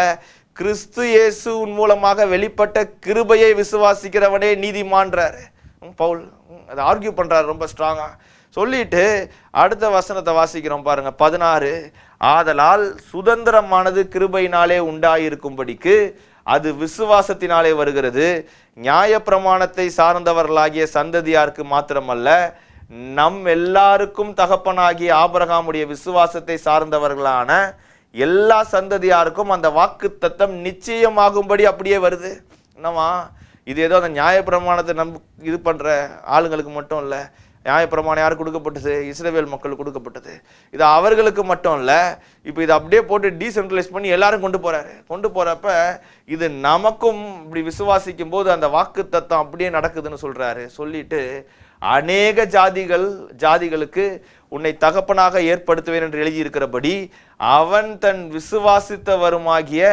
கிறிஸ்து இயேசுவின் மூலமாக வெளிப்பட்ட கிருபையை விசுவாசிக்கிறவனே நீதிமான்றாரு பவுல். அதை ஆர்கியூ பண்றாரு ரொம்ப ஸ்ட்ராங்கா. சொல்லிட்டு அடுத்த வசனத்தை வாசிக்கிறோம் பாருங்க. 16, ஆதலால் சுதந்திரமானது கிருபையினாலே உண்டாயிருக்கும்படிக்கு அது விசுவாசத்தினாலே வருகிறது, நியாயப்பிரமாணத்தை சார்ந்தவர்களாகிய சந்ததியாருக்கு மாத்திரமல்ல நம் எல்லாருக்கும் தகப்பனாகிய ஆபிரகாமுடைய விசுவாசத்தை சார்ந்தவர்களான எல்லா சந்ததியாருக்கும் அந்த வாக்குத்தத்தம் நிச்சயமாகும்படி அப்படியே வருது. என்னவா, இது ஏதோ அந்த நியாயப்பிரமாணத்தை இது பண்ற ஆளுங்களுக்கு மட்டும் இல்லை. நியாயப்பிரமாணம் யாருக்கு கொடுக்கப்பட்டது? இஸ்ரவேல் மக்கள் கொடுக்கப்பட்டது. இது அவர்களுக்கு மட்டும் இல்லை. இப்போ இதை அப்படியே போட்டு டீசென்ட்ரலைஸ் பண்ணி எல்லாரும் கொண்டு போறப்ப இது நமக்கும் இப்படி விசுவாசிக்கும் போது அந்த வாக்குத்தத்தம் அப்படியே நடக்குதுன்னு சொல்றாரு. சொல்லிட்டு அநேக ஜாதிகளுக்கு உன்னை தகப்பனாக ஏற்படுத்துவேன் என்று எழுதியிருக்கிறபடி அவன் தன் விசுவாசித்தவருமாகிய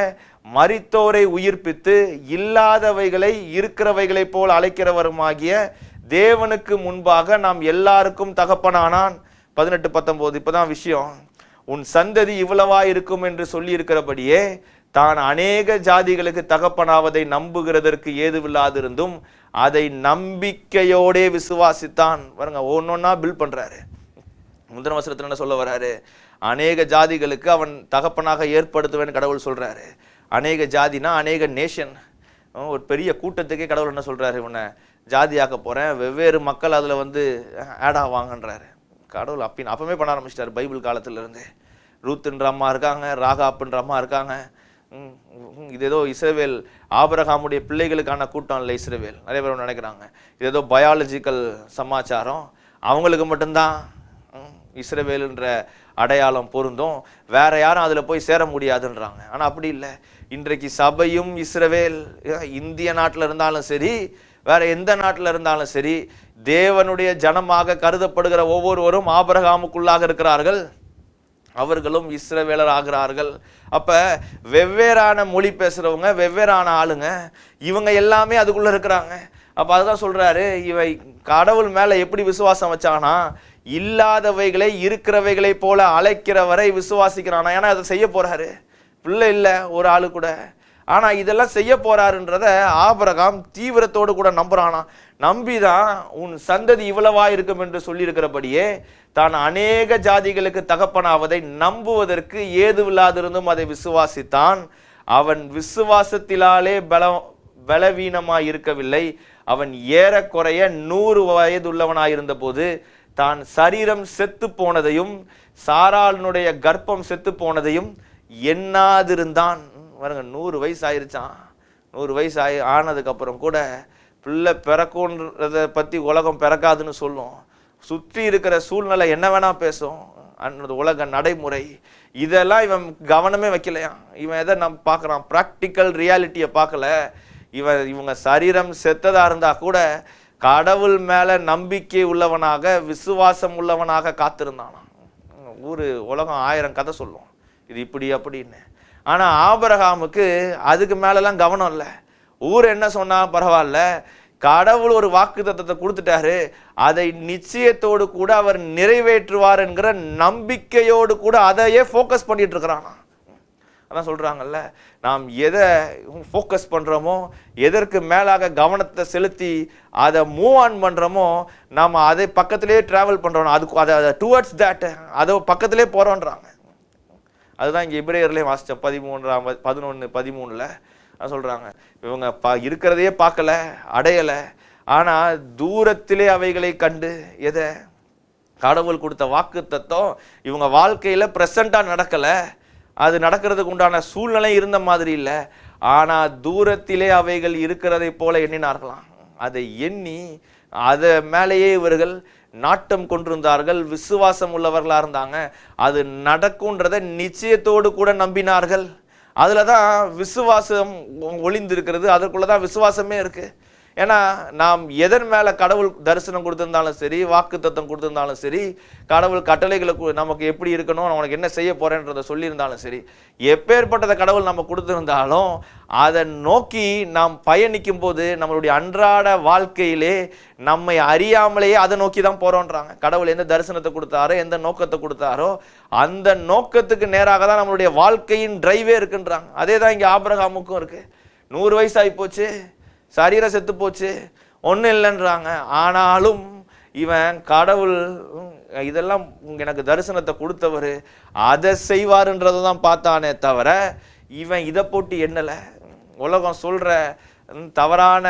மரித்தோரை உயிர்ப்பித்து இல்லாதவைகளை இருக்கிறவைகளை போல் அழைக்கிறவருமாகிய தேவனுக்கு முன்பாக நாம் எல்லாருக்கும் தகப்பனானான். 18-19 இப்பதான் விஷயம். உன் சந்ததி இவ்வளவா இருக்கும் என்று சொல்லி இருக்கிறபடியே தான் அநேக ஜாதிகளுக்கு தகப்பனாவதை நம்புகிறதற்கு ஏதுவில்லாதிருந்தும் அதை நம்பிக்கையோடே விசுவாசித்தான். பாருங்க, ஒன்னொன்னா பில் பண்றாரு. முந்தின வசனத்துல என்ன சொல்ல வர்றாரு? அநேக ஜாதிகளுக்கு அவன் தகப்பனாக ஏற்படுத்துவேன் கடவுள் சொல்றாரு. அநேக ஜாதினா அநேக நேஷன், ஒரு பெரிய கூட்டத்துக்கே கடவுள் என்ன சொல்றாரு? இவனை ஜாதியாக்க போறேன், வெவ்வேறு மக்கள் அதுல ஆட் ஆவாங்கன்றாரு கடவுள். அப்பவே பண்ண ஆரம்பிச்சிட்டாரு. பைபிள் காலத்துல இருந்து ரூத்துன்ற அம்மா இருக்காங்க, ராகாப்புன்ற அம்மா இருக்காங்க. இது ஏதோ இஸ்ரவேல் ஆபிரகாமுடைய பிள்ளைகளுக்கான கூட்டம் இல்லை. இஸ்ரவேல் நிறைய பேர் நினைக்கிறாங்க இது ஏதோ பயாலஜிக்கல் சமாச்சாரம், அவங்களுக்கு மட்டும்தான் இஸ்ரவேல்ன்ற அடையாளம் பொருந்தும், வேற யாரும் அதுல போய் சேர முடியாதுன்றாங்க. ஆனா அப்படி இல்லை. இன்றைக்கு சபையும் இஸ்ரவேல் இந்திய நாட்டில் இருந்தாலும் சரி, வேற எந்த நாட்டில் இருந்தாலும் சரி, தேவனுடைய ஜனமாக கருதப்படுகிற ஒவ்வொருவரும் ஆபிரகாமுக்குள்ளாக இருக்கிறார்கள். அவர்களும் இஸ்ரவேலர் ஆகிறார்கள். அப்ப வெவ்வேறான மொழி பேசுறவங்க, வெவ்வேறான ஆளுங்க, இவங்க எல்லாமே அதுக்குள்ள இருக்கிறாங்க. அப்ப அதுதான் சொல்றாரு, இவை கடவுள் மேல எப்படி விசுவாசம் வச்சானா, இல்லாதவைகளை இருக்கிறவைகளை போல அழைக்கிறவரை விசுவாசிக்கிறானா. ஏன்னா அதை செய்ய போறாரு. பிள்ளை இல்லை ஒரு ஆளு கூட, ஆனா இதெல்லாம் செய்ய போறாருன்றத ஆபிரகாம் தீவிரத்தோடு கூட நம்புறானா. நம்பிதான் உன் சந்ததி இவ்வளவா இருக்கும் என்று சொல்லி இருக்கிறபடியே தான் அநேக ஜாதிகளுக்கு தகப்பனாவதை நம்புவதற்கு ஏதுவில்லாதிருந்தும் அதை விசுவாசித்தான். அவன் விசுவாசத்திலாலே பலவீனமாய் இருக்கவில்லை. அவன் ஏறக்குறைய 100 வயதுள்ளவனாயிருந்த போது தான் சரீரம் செத்து போனதையும் சாராளுடைய கர்ப்பம் செத்து போனதையும் எண்ணாதிருந்தான். பாருங்க, 100 வயசு ஆயிருச்சான். 100 வயசு ஆனதுக்கு அப்புறம் கூட பிள்ளை பிறக்கும்ன்றத பத்தி உலகம் பிறக்காதுன்னு சொல்லும். சுற்றி இருக்கிற சூழ்நிலை என்ன வேணா பேசும், அந்த உலக நடைமுறை இதெல்லாம் இவன் கவனமே வைக்கலையா. இவன் எதை நம்ம பார்க்கறான்? பிராக்டிக்கல் ரியாலிட்டியை பார்க்கல. இவங்க சரீரம் செத்ததா இருந்தா கூட கடவுள் மேல நம்பிக்கை உள்ளவனாக விசுவாசம் உள்ளவனாக காத்திருந்தானா. உலகம் 1000 கதை சொல்லும் இது இப்படி அப்படின்னு. ஆனா ஆபிரகாமுக்கு அதுக்கு மேலெல்லாம் கவனம் இல்லை. ஊர் என்ன சொன்னா பரவாயில்ல, கடவுள் ஒரு வாக்குத்தத்தத்தை கொடுத்துட்டாரு, அதை நிச்சயத்தோடு கூட அவர் நிறைவேற்றுவார் என்கிற நம்பிக்கையோடு கூட அதையே ஃபோக்கஸ் பண்ணிட்டு இருக்கிறானா. அதான் சொல்றாங்கல்ல, நாம் எதை ஃபோக்கஸ் பண்றோமோ, எதற்கு மேலாக கவனத்தை செலுத்தி அதை மூவ் ஆன் பண்றோமோ, நாம அதை பக்கத்திலே டிராவல் பண்றோம். அதுக்கு அதை டுவர்ட்ஸ் தட் அதை பக்கத்திலே போறோன்றாங்க. அதுதான் இங்க எபிரேயர்லயே வாசிச்சோம் 11:13 சொல்றாங்க. இவங்க இருக்கிறதையே பார்க்கல, அடையல, ஆனா தூரத்திலே அவைகளை கண்டு எதை கடவுள் கொடுத்த வாக்குத்தத்தம் இவங்க வாழ்க்கையில பிரசண்டா நடக்கல, அது நடக்கிறதுக்கு உண்டான சூழ்நிலை இருந்த மாதிரி இல்லை, ஆனா தூரத்திலே அவைகள் இருக்கிறதை போல எண்ணினார்களாம். அதை எண்ணி அதை மேலேயே இவர்கள் நாட்டம் கொண்டிருந்தார்கள், விசுவாசம் உள்ளவர்களா இருந்தாங்க. அது நடக்கும்ன்றதை நிச்சயத்தோடு கூட நம்பினார்கள். அதுலதான் விசுவாசம் ஒளிந்திருக்கிறது, அதற்குள்ளதான் விசுவாசமே இருக்கு. ஏன்னா நாம் எதன் மேல கடவுள் தரிசனம் கொடுத்திருந்தாலும் சரி, வாக்குத்தத்தம் கொடுத்திருந்தாலும் சரி, கடவுள் கட்டளைகளுக்கு நமக்கு எப்படி இருக்கணும், உனக்கு என்ன செய்ய போறேன்றதை சொல்லியிருந்தாலும் சரி, எப்பேற்பட்டதை கடவுள் நம்ம கொடுத்திருந்தாலும் அதை நோக்கி நாம் பயணிக்கும் போது நம்மளுடைய அன்றாட வாழ்க்கையிலே நம்மை அறியாமலேயே அதை நோக்கி தான் போறோன்றாங்க. கடவுள் எந்த தரிசனத்தை கொடுத்தாரோ, எந்த நோக்கத்தை கொடுத்தாரோ அந்த நோக்கத்துக்கு நேராக தான் நம்மளுடைய வாழ்க்கையின் டிரைவே இருக்குன்றாங்க. அதே தான் இங்க ஆபிரகாமுக்கும் இருக்கு. 100 வயசு ஆகி போச்சு, சரீரம் செத்து போச்சு, ஒன்றும் இல்லைன்றாங்க. ஆனாலும் இவன் கடவுள் இதெல்லாம் எனக்கு தரிசனத்தை கொடுத்தவர் அதை செய்வாருன்றதை தான் பார்த்தானே தவிர இவன் இதை போட்டு எண்ணலை. உலகம் சொல்ற தவறான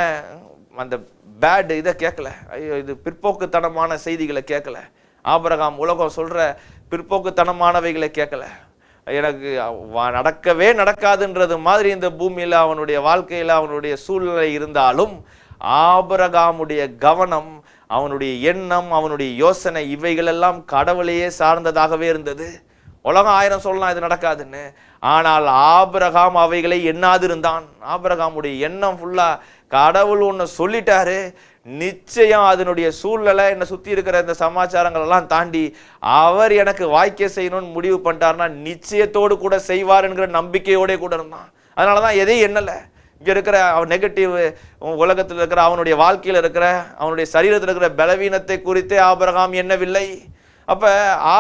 அந்த பேட் இதை கேட்கல. ஐயோ, இது பிற்போக்குத்தனமான செய்திகளை கேட்கல. ஆபிரகாம் உலகம் சொல்ற பிற்போக்குத்தனமானவைகளை கேட்கல. எனக்கு நடக்கவே நடக்காதுன்றது மாதிரி இந்த பூமியில அவனுடைய வாழ்க்கையில அவனுடைய சூழ்நிலை இருந்தாலும் ஆபிரகாமுடைய கவனம், அவனுடைய எண்ணம், அவனுடைய யோசனை இவைகளெல்லாம் கடவுளையே சார்ந்ததாகவே இருந்தது. உலகம் 1000 சொல்லலாம் இது நடக்காதுன்னு, ஆனால் ஆபிரகாம் அவைகளை எண்ணாது இருந்தான். ஆபிரகாமுடைய எண்ணம் ஃபுல்லா கடவுள் ஒன்று சொல்லிட்டாரு, நிச்சயம் அதனுடைய சூழ்நிலை என்னை சுற்றி இருக்கிற இந்த சமாச்சாரங்கள் எல்லாம் தாண்டி அவர் எனக்கு வாய்க்க செய்யணும்னு முடிவு பண்ணிட்டாருன்னா நிச்சயத்தோடு கூட செய்வார் என்கிற நம்பிக்கையோட கூட இருந்தான். அதனால தான் எதையும் எண்ணலை. இங்கே இருக்கிற நெகட்டிவ் உலகத்தில் இருக்கிற அவனுடைய வாழ்க்கையில் இருக்கிற அவனுடைய சரீரத்தில் இருக்கிற பலவீனத்தை குறித்தே ஆபிரகாம் எண்ணவில்லை. அப்போ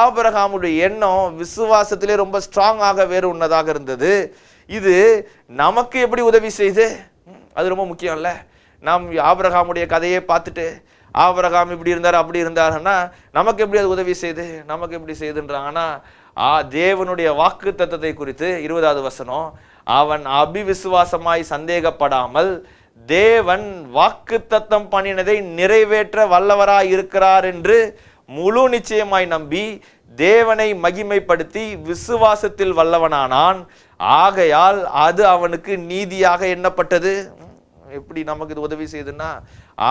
ஆபிரகாமுடைய எண்ணம் விசுவாசத்திலே ரொம்ப ஸ்ட்ராங்காக வேறு உன்னதாக இருந்தது. இது நமக்கு எப்படி உதவி செய்து? அது ரொம்ப முக்கியம் இல்லை. நாம் ஆபிரகாமுடைய கதையை பார்த்துட்டு ஆபிரகாம் இப்படி இருந்தார் அப்படி இருந்தாருன்னா நமக்கு எப்படி அது உதவி செய்து? நமக்கு எப்படி செய்துன்றாங்கன்னா தேவனுடைய வாக்கு தத்தத்தை குறித்து 20வது வசனம், அவன் அபிவிசுவாசமாய் சந்தேகப்படாமல் தேவன் வாக்கு தத்தம் பண்ணினதை நிறைவேற்ற வல்லவராய் இருக்கிறார் என்று முழு நிச்சயமாய் நம்பி தேவனை மகிமைப்படுத்தி விசுவாசத்தில் வல்லவனானான். ஆகையால் அது அவனுக்கு நீதியாக எண்ணப்பட்டது. எப்படி நமக்கு இது உதவி செய்யுதுன்னா,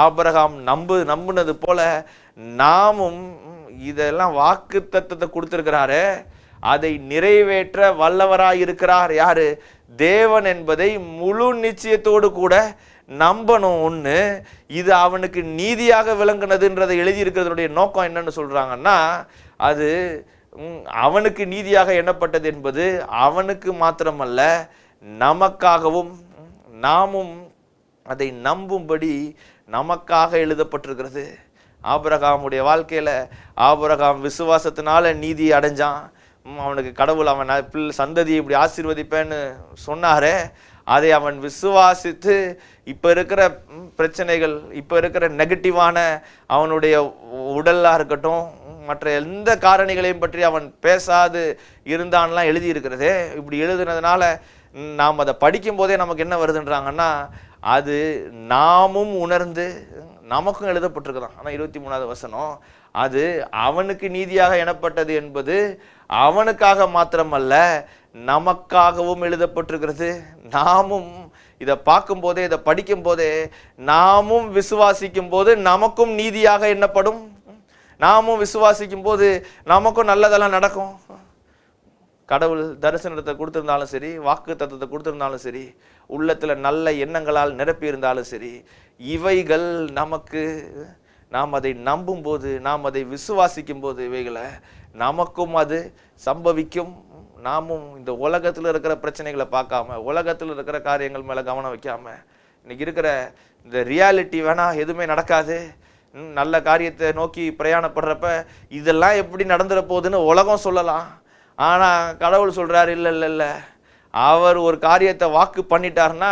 ஆபிரகாம் நம்புனது போல நாமும் இதெல்லாம் வாக்கு தத்தத்தை கொடுத்திருக்கிறாரு, அதை நிறைவேற்ற வல்லவராய் இருக்கிறார். யாரு? தேவன் என்பதை முழு நிச்சயத்தோடு கூட நம்பணும். ஒன்று, இது அவனுக்கு நீதியாக விளங்குனதுன்றதை எழுதியிருக்கிறதுடைய நோக்கம் என்னன்னு சொல்றாங்கன்னா, அது அவனுக்கு நீதியாக எண்ணப்பட்டது என்பது அவனுக்கு மாத்திரமல்ல நமக்காகவும் நாமும் அதை நம்பும்படி நமக்காக எழுதப்பட்டிருக்கிறது. ஆபிரகாமுடைய வாழ்க்கையில ஆபிரகாம் விசுவாசத்தினால நீதி அடைஞ்சான். அவனுக்கு கடவுள் அவன் சந்ததியை இப்படி ஆசீர்வதிப்பேன்னு சொன்னாரே, அதை அவன் விசுவாசித்து இப்போ இருக்கிற பிரச்சனைகள், இப்போ இருக்கிற நெகட்டிவான அவனுடைய உடலாக இருக்கட்டும், மற்ற எந்த காரணிகளையும் பற்றி அவன் பேசாது இருந்தான்லாம் எழுதி இருக்கிறதே. இப்படி எழுதுனதுனால நாம் அதை படிக்கும் போதே நமக்கு என்ன வருதுன்றாங்கன்னா, அது நாமும் உணர்ந்து நமக்கும் எழுதப்பட்டிருக்குதான். ஆனால் 23வது வசனம், அது அவனுக்கு நீதியாக எண்ணப்பட்டது என்பது அவனுக்காக மாத்திரமல்ல நமக்காகவும் எழுதப்பட்டிருக்கிறது. நாமும் இதை பார்க்கும் போதே, இதை படிக்கும் போதே, நாமும் விசுவாசிக்கும் போது நமக்கும் நீதியாக எண்ணப்படும். நாமும் விசுவாசிக்கும் போது நமக்கும் நல்லதெல்லாம் நடக்கும். கடவுள் தரிசனத்தை கொடுத்திருந்தாலும் சரி, வாக்கு தத்தத்தை கொடுத்திருந்தாலும் சரி, உள்ளத்துல நல்ல எண்ணங்களால் நிரப்பி இருந்தாலும் சரி, இவைகள் நமக்கு, நாம் அதை நம்பும் போது, நாம் அதை விசுவாசிக்கும் போது இவைகளை நமக்கும் அது சம்பவிக்கும். நாமும் இந்த உலகத்தில் இருக்கிற பிரச்சனைகளை பார்க்காம, உலகத்தில் இருக்கிற காரியங்கள் மேலே கவனம் வைக்காம, இன்னைக்கு இருக்கிற இந்த ரியாலிட்டி வேணா எதுவுமே நடக்காது, நல்ல காரியத்தை நோக்கி பிரயாணப்படுறப்ப இதெல்லாம் எப்படி நடந்துட போகுதுன்னு உலகம் சொல்லலாம். ஆனால் கடவுள் சொல்றாரு, இல்லை இல்லை இல்லை, அவர் ஒரு காரியத்தை வாக்கு பண்ணிட்டார்னா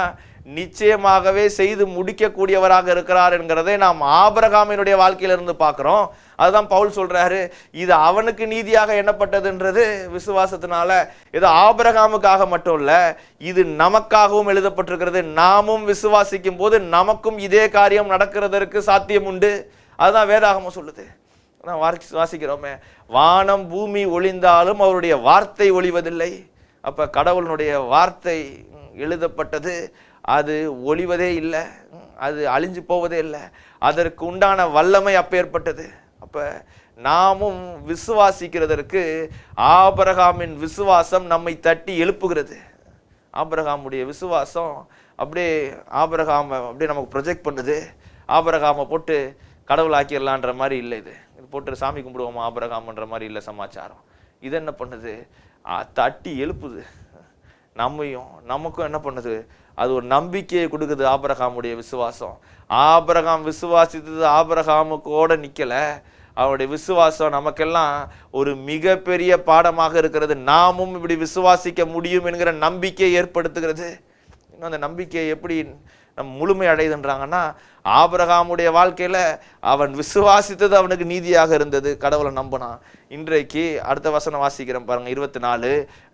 நிச்சயமாகவே செய்து முடிக்கக்கூடியவராக இருக்கிறார் என்கிறதை நாம் ஆபிரகாமினுடைய வாழ்க்கையிலிருந்து பார்க்குறோம். அதுதான் பவுல் சொல்றாரு, இது அவனுக்கு நீதியாக எண்ணப்பட்டதுன்றது விசுவாசத்தினால இது ஆபிரகாமுக்காக மட்டும் இல்லை, இது நமக்காகவும் எழுதப்பட்டிருக்கிறது. நாமும் விசுவாசிக்கும் போது நமக்கும் இதே காரியம் நடக்கிறதற்கு சாத்தியம் உண்டு. அதுதான் வேதாகமம் சொல்லுது. வாசிக்கிறோமே, வானம் பூமி ஒளிந்தாலும் அவருடைய வார்த்தை ஒளிவதில்லை. அப்ப கடவுளுடைய வார்த்தை எழுதப்பட்டது, அது ஒளிவதே இல்லை, அது அழிஞ்சு போவதே இல்லை, அதற்கு உண்டான வல்லமை அப்பேற்பட்டது. அப்ப நாமும் விசுவாசிக்கிறதற்கு ஆபிரகாமின் விசுவாசம் நம்மை தட்டி எழுப்புகிறது. ஆபிரகாமுடைய விசுவாசம் அப்படியே ஆபிரகாமை அப்படியே நமக்கு ப்ரொஜெக்ட் பண்ணுது. ஆபிரகாமை போட்டு கடவுள் ஆக்கிடலான்ற மாதிரி இல்லை, இது போட்டு சாமி கும்பிடுவோமா ஆபிரகாம்ன்ற மாதிரி இல்லை சமாச்சாரம். இது என்ன பண்ணுது? தட்டி எழுப்புது நம்மையும். நமக்கும் என்ன பண்ணுது? அது ஒரு நம்பிக்கையை கொடுக்குது. ஆபிரகாமுடைய விசுவாசம், ஆபிரகாம் விசுவாசித்தது ஆபிரகாமுக்கோட நிக்கல, அவருடைய விசுவாசம் நமக்கெல்லாம் ஒரு மிகப்பெரிய பாடமாக இருக்கிறது. நாமும் இப்படி விசுவாசிக்க முடியும் என்கிற நம்பிக்கையை ஏற்படுத்துகிறது. இன்னும் அந்த நம்பிக்கையை எப்படி முழுமை அடையுதுன்றாங்கன்னா, ஆபிரகாமுடைய வாழ்க்கையில அவன் விசுவாசித்தது அவனுக்கு நீதியாக இருந்தது, கடவுளை நம்பினான். இன்றைக்கு அடுத்த வசனம் வாசிக்கிறேன் பாருங்க, 24,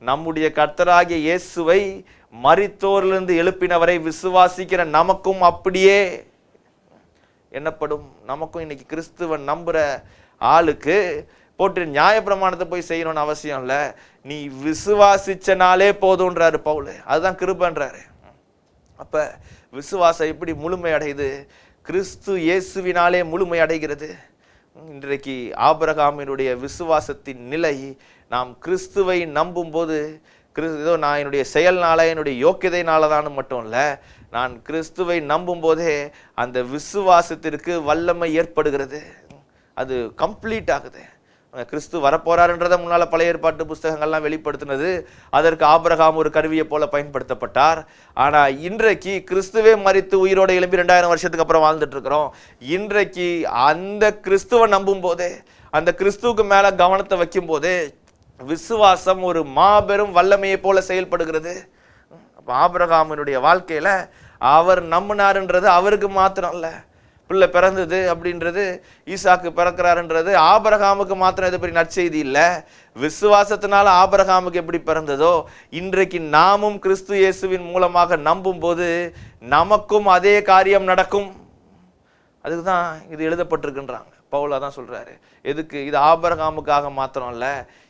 நம்முடைய கர்த்தராகிய இயேசுவை மரித்தோரிலிருந்து எழுப்பினவரை விசுவாசிக்கிற நமக்கும் அப்படியே. என்னப்படும். நமக்கும் இன்னைக்கு கிறிஸ்துவன் நம்புற ஆளுக்கு போட்டு நியாயப்பிரமாணத்தை போய் செய்யணும்னு அவசியம் இல்லை, நீ விசுவாசிச்சனாலே போதும்ன்றாரு பவுல். அதுதான் கிருபைன்றாரு. அப்ப விசுவாசம் எப்படி முழுமை அடையுது? கிறிஸ்து இயேசுவினாலே முழுமை அடைகிறது. இன்றைக்கு ஆபிரகாமினுடைய விசுவாசத்தின் நிலை, நாம் கிறிஸ்துவை நம்பும் போது, ஏதோ நான் என்னுடைய செயல்னால என்னுடைய யோக்கியதைனால தான் மட்டும் இல்லை, நான் கிறிஸ்துவை நம்பும் போதே அந்த விசுவாசத்திற்கு வல்லமை ஏற்படுகிறது. அது கம்ப்ளீட் ஆகுது. கிறிஸ்து வரப்போறாருன்றதை முன்னால பழைய ஏற்பாட்டு புஸ்தகங்கள்லாம் வெளிப்படுத்தினது. அதற்கு ஆபிரகாம் ஒரு கருவியை போல பயன்படுத்தப்பட்டார். ஆனா இன்றைக்கு கிறிஸ்துவே மரித்து உயிரோடு எழும்பி 2000 வருஷத்துக்கு அப்புறம் வாழ்ந்துட்டு இருக்கிறோம். இன்றைக்கு அந்த கிறிஸ்துவை நம்பும் போதே, அந்த கிறிஸ்துவுக்கு மேல கவனத்தை வைக்கும் போதே விசுவாசம் ஒரு மாபெரும் வல்லமையை போல செயல்படுகிறது. அப்ப ஆபிரகாமினுடைய வாழ்க்கையில அவர் நம்பினாருன்றது அவருக்கு மாத்திரம் இல்ல, பிள்ளை பிறந்தது அப்படின்றது, ஈசாக்கு பிறக்கிறாருன்றது ஆபிரகாமுக்கு மாத்திரம் இது பெரிய நற்செய்தி இல்லை. விசுவாசத்தினால ஆபிரகாமுக்கு எப்படி பிறந்ததோ, இன்றைக்கு நாமும் கிறிஸ்து இயேசுவின் மூலமாக நம்பும் போது நமக்கும் அதே காரியம் நடக்கும். அதுக்கு தான் இது எழுதப்பட்டிருக்குன்றாங்க. பவுல் தான் சொல்றாரு. எதுக்கு? இது ஆபிரகாமுக்காக மாத்திரம் இல்ல,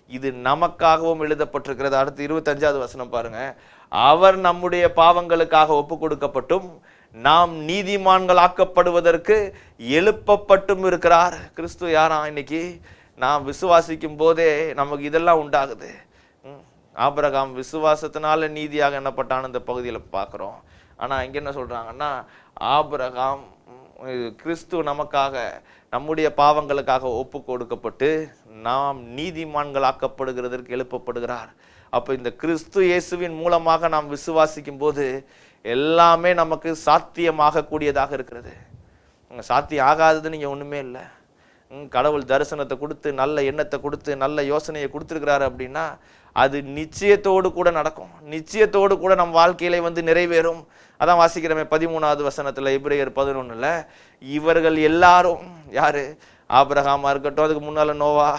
இது நமக்காகவும் எழுதப்பட்டிருக்கிறது. அடுத்து 25வது வசனம் பாருங்க. அவர் நம்முடைய பாவங்களுக்காக ஒப்பு கொடுக்கப்பட்டும் நாம் நீதிமான்கள் ஆக்கப்படுவதற்கு எழுப்பப்பட்டும் இருக்கிறார். கிறிஸ்து யாரா? இன்னைக்கு நாம் விசுவாசிக்கும் போதே நமக்கு இதெல்லாம் உண்டாகுது. ஆபிரகாம் விசுவாசத்தினால நீதியாக எண்ணப்பட்டான் இந்த பகுதியில் பார்க்குறோம். ஆனால் இங்கே என்ன சொல்றாங்கன்னா, ஆபிரகாம் கிறிஸ்து நமக்காக நம்முடைய பாவங்களுக்காக ஒப்பு கொடுக்கப்பட்டு நாம் நீதிமான்கள் ஆக்கப்படுகிறதற்கு எழுப்பப்படுகிறார். அப்போ இந்த கிறிஸ்து இயேசுவின் மூலமாக நாம் விசுவாசிக்கும் போது எல்லாமே நமக்கு சாத்தியமாக கூடியதாக இருக்கிறது. சாத்தியம் ஆகாதது நீங்கள் ஒன்றுமே இல்லை. கடவுள் தரிசனத்தை கொடுத்து நல்ல எண்ணத்தை கொடுத்து நல்ல யோசனையை கொடுத்துருக்கிறாரு அப்படின்னா அது நிச்சயத்தோடு கூட நடக்கும். நிச்சயத்தோடு கூட நம் வாழ்க்கையில நிறைவேறும். அதான் வாசிக்கிறமே 13வது வசனத்துல, எபிரேயர் 11ல், இவர்கள் எல்லாரும் யாரு? ஆபிரகாமா இருக்கட்டும், அதுக்கு முன்னால நோவா,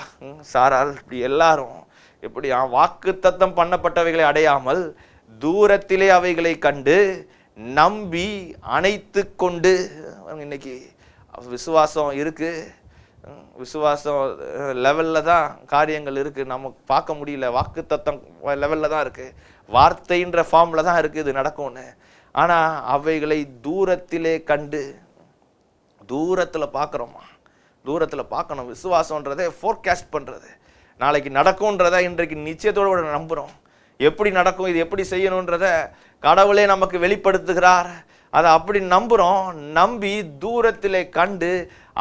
சாராள், இப்படி எல்லாரும் எப்படி வாக்குத்தத்தம் பண்ணப்பட்டவைகளை அடையாமல் தூரத்திலே அவைகளை கண்டு நம்பி அணைத்து கொண்டு. இன்னைக்கு விசுவாசம் இருக்கு, விசுவாசம் லெவல்ல தான் காரியங்கள் இருக்கு, நமக்கு பார்க்க முடியல. வாக்குத்தத்தம் லெவல்ல தான் இருக்கு, வார்த்தைன்ற ஃபார்ம்ல தான் இருக்கு, இது நடக்கும்னு. ஆனா அவைகளை தூரத்திலே கண்டு, தூரத்துல பார்க்குறோமா? தூரத்துல பார்க்கணும். விசுவாசம்ன்றதை ஃபோர்காஸ்ட் பண்றது, நாளைக்கு நடக்கும்ன்றத இன்றைக்கு நிச்சயத்தோடு நம்புறோம். எப்படி நடக்கும், இது எப்படி செய்யணுன்றத கடவுளே நமக்கு வெளிப்படுத்துகிறார். அதை அப்படி நம்புறோம். நம்பி தூரத்திலே கண்டு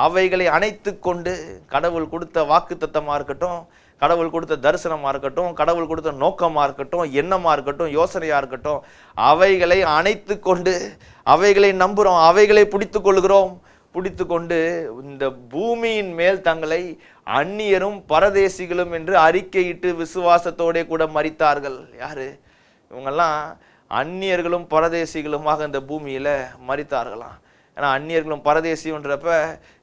அவைகளை அணைத்து கொண்டு, கடவுள் கொடுத்த வாக்குத்தத்தமா இருக்கட்டும், கடவுள் கொடுத்த தரிசனமா இருக்கட்டும், கடவுள் கொடுத்த நோக்கமா இருக்கட்டும், எண்ணமா இருக்கட்டும், யோசனையா இருக்கட்டும், அவைகளை அணைத்து கொண்டு அவைகளை நம்புறோம், அவைகளை பிடித்து கொள்கிறோம். பிடித்து கொண்டு இந்த பூமியின் மேல் தங்களை அந்நியரும் பரதேசிகளும் என்று அறிக்கையிட்டு விசுவாசத்தோட கூட மரித்தார்கள். யாரு இவங்கெல்லாம்? அந்நியர்களும் பரதேசிகளுமாக இந்த பூமியில மரித்தார்களாம். ஏன்னா அந்நியர்களும் பரதேசின்றப்ப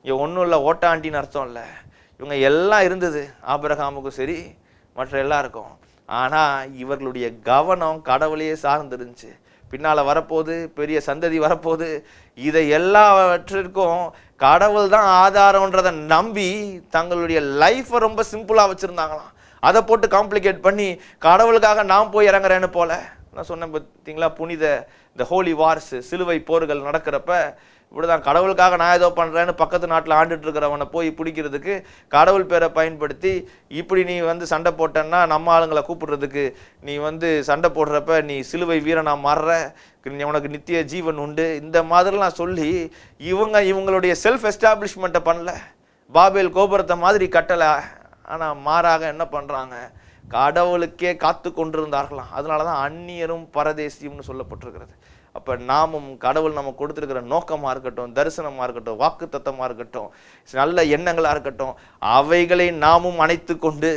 இங்க ஒன்றும் இல்லை, ஓட்டாண்டின்னு அர்த்தம் இல்லை. இவங்க எல்லாம் இருந்தது, ஆபிரகாமுக்கும் சரி மற்ற எல்லாருக்கும். ஆனா இவர்களுடைய கவனம் கடவுளையே சார்ந்துருந்துச்சு. பின்னால வரப்போது, பெரிய சந்ததி வரப்போது, இதை எல்லாவற்றிற்கும் கடவுள் தான் ஆதாரம்ன்றதை நம்பி தங்களுடைய லைஃப்பை ரொம்ப சிம்பிளா வச்சிருந்தாங்களாம். அதை போட்டு காம்ப்ளிகேட் பண்ணி கடவுளுக்காக நான் போய் இறங்குறேன்னு போல. நான் சொன்னேன் பார்த்தீங்களா, புனித இந்த ஹோலி வார்ஸ், சிலுவை போர்கள் நடக்கிறப்ப இப்படிதான், கடவுளுக்காக நான் ஏதோ பண்றேன்னு பக்கத்து நாட்டில் ஆண்டுட்டு இருக்கிறவனை போய் பிடிக்கிறதுக்கு கடவுள் பேரை பயன்படுத்தி, இப்படி நீ சண்டை போட்டேன்னா நம்ம ஆளுங்களை கூப்பிடுறதுக்கு நீ சண்டை போடுறப்ப நீ சிலுவை வீரனா மாறுற, உனக்கு நித்திய ஜீவன் உண்டு, இந்த மாதிரிலாம் சொல்லி இவங்களுடைய செல்ஃப் எஸ்டாப்ளிஷ்மெண்ட்டை பண்ணல, பாபேல் கோபுரத்தை மாதிரி கட்டலை. ஆனால் மாறாக என்ன பண்ணுறாங்க? கடவுளுக்கே காத்து கொண்டிருந்தார்களாம். அதனால தான் அந்நியரும் பரதேசியம்னு சொல்லப்பட்டிருக்கிறது. அப்போ நாமும் கடவுள் நமக்கு கொடுத்துருக்கிற நோக்கமாக இருக்கட்டும், தரிசனமாக இருக்கட்டும், வாக்கு தத்தமாக இருக்கட்டும், நல்ல எண்ணங்களாக இருக்கட்டும், அவைகளை நாமும் அணைத்து கொண்டு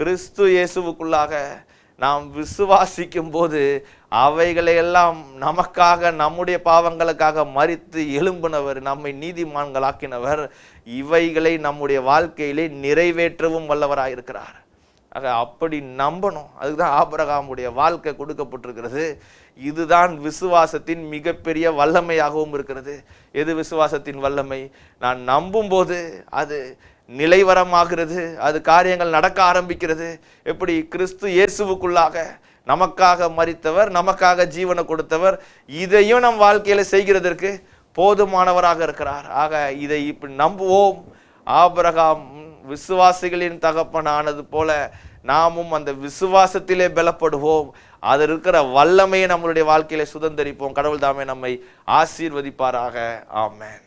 கிறிஸ்து இயேசுவுக்குள்ளாக நாம் விசுவாசிக்கும் போது அவைகளையெல்லாம் நமக்காக, நம்முடைய பாவங்களுக்காக மரித்து எழும்பினவர், நம்மை நீதிமான்களாக்கினவர், இவைகளை நம்முடைய வாழ்க்கையிலே நிறைவேற்றவும் வல்லவராயிருக்கிறார். ஆக அப்படி நம்பணும். அதுதான் ஆபிரகாமுடைய வாழ்க்கை கொடுக்கப்பட்டிருக்கிறது. இதுதான் விசுவாசத்தின் மிகப்பெரிய வல்லமையாகவும் இருக்கிறது. எது விசுவாசத்தின் வல்லமை? நான் நம்பும்போது அது நிலைவரமாகிறது, அது காரியங்கள் நடக்க ஆரம்பிக்கிறது. எப்படி? கிறிஸ்து இயேசுவுக்குள்ளாக நமக்காக மரித்தவர், நமக்காக ஜீவனை கொடுத்தவர், இதையும் நம் வாழ்க்கையில செய்கிறதற்கு போதுமானவராக இருக்கிறார். ஆக இதை இப்படி நம்புவோம். ஆபிரகாம் விசுவாசிகளின் தகப்பனானது போல நாமும் அந்த விசுவாசத்திலே பலப்படுவோம். அது இருக்கிற வல்லமையை நம்மளுடைய வாழ்க்கையில சுதந்தரிப்போம். கடவுள் தாமே நம்மை ஆசீர்வதிப்பாராக. ஆமென்.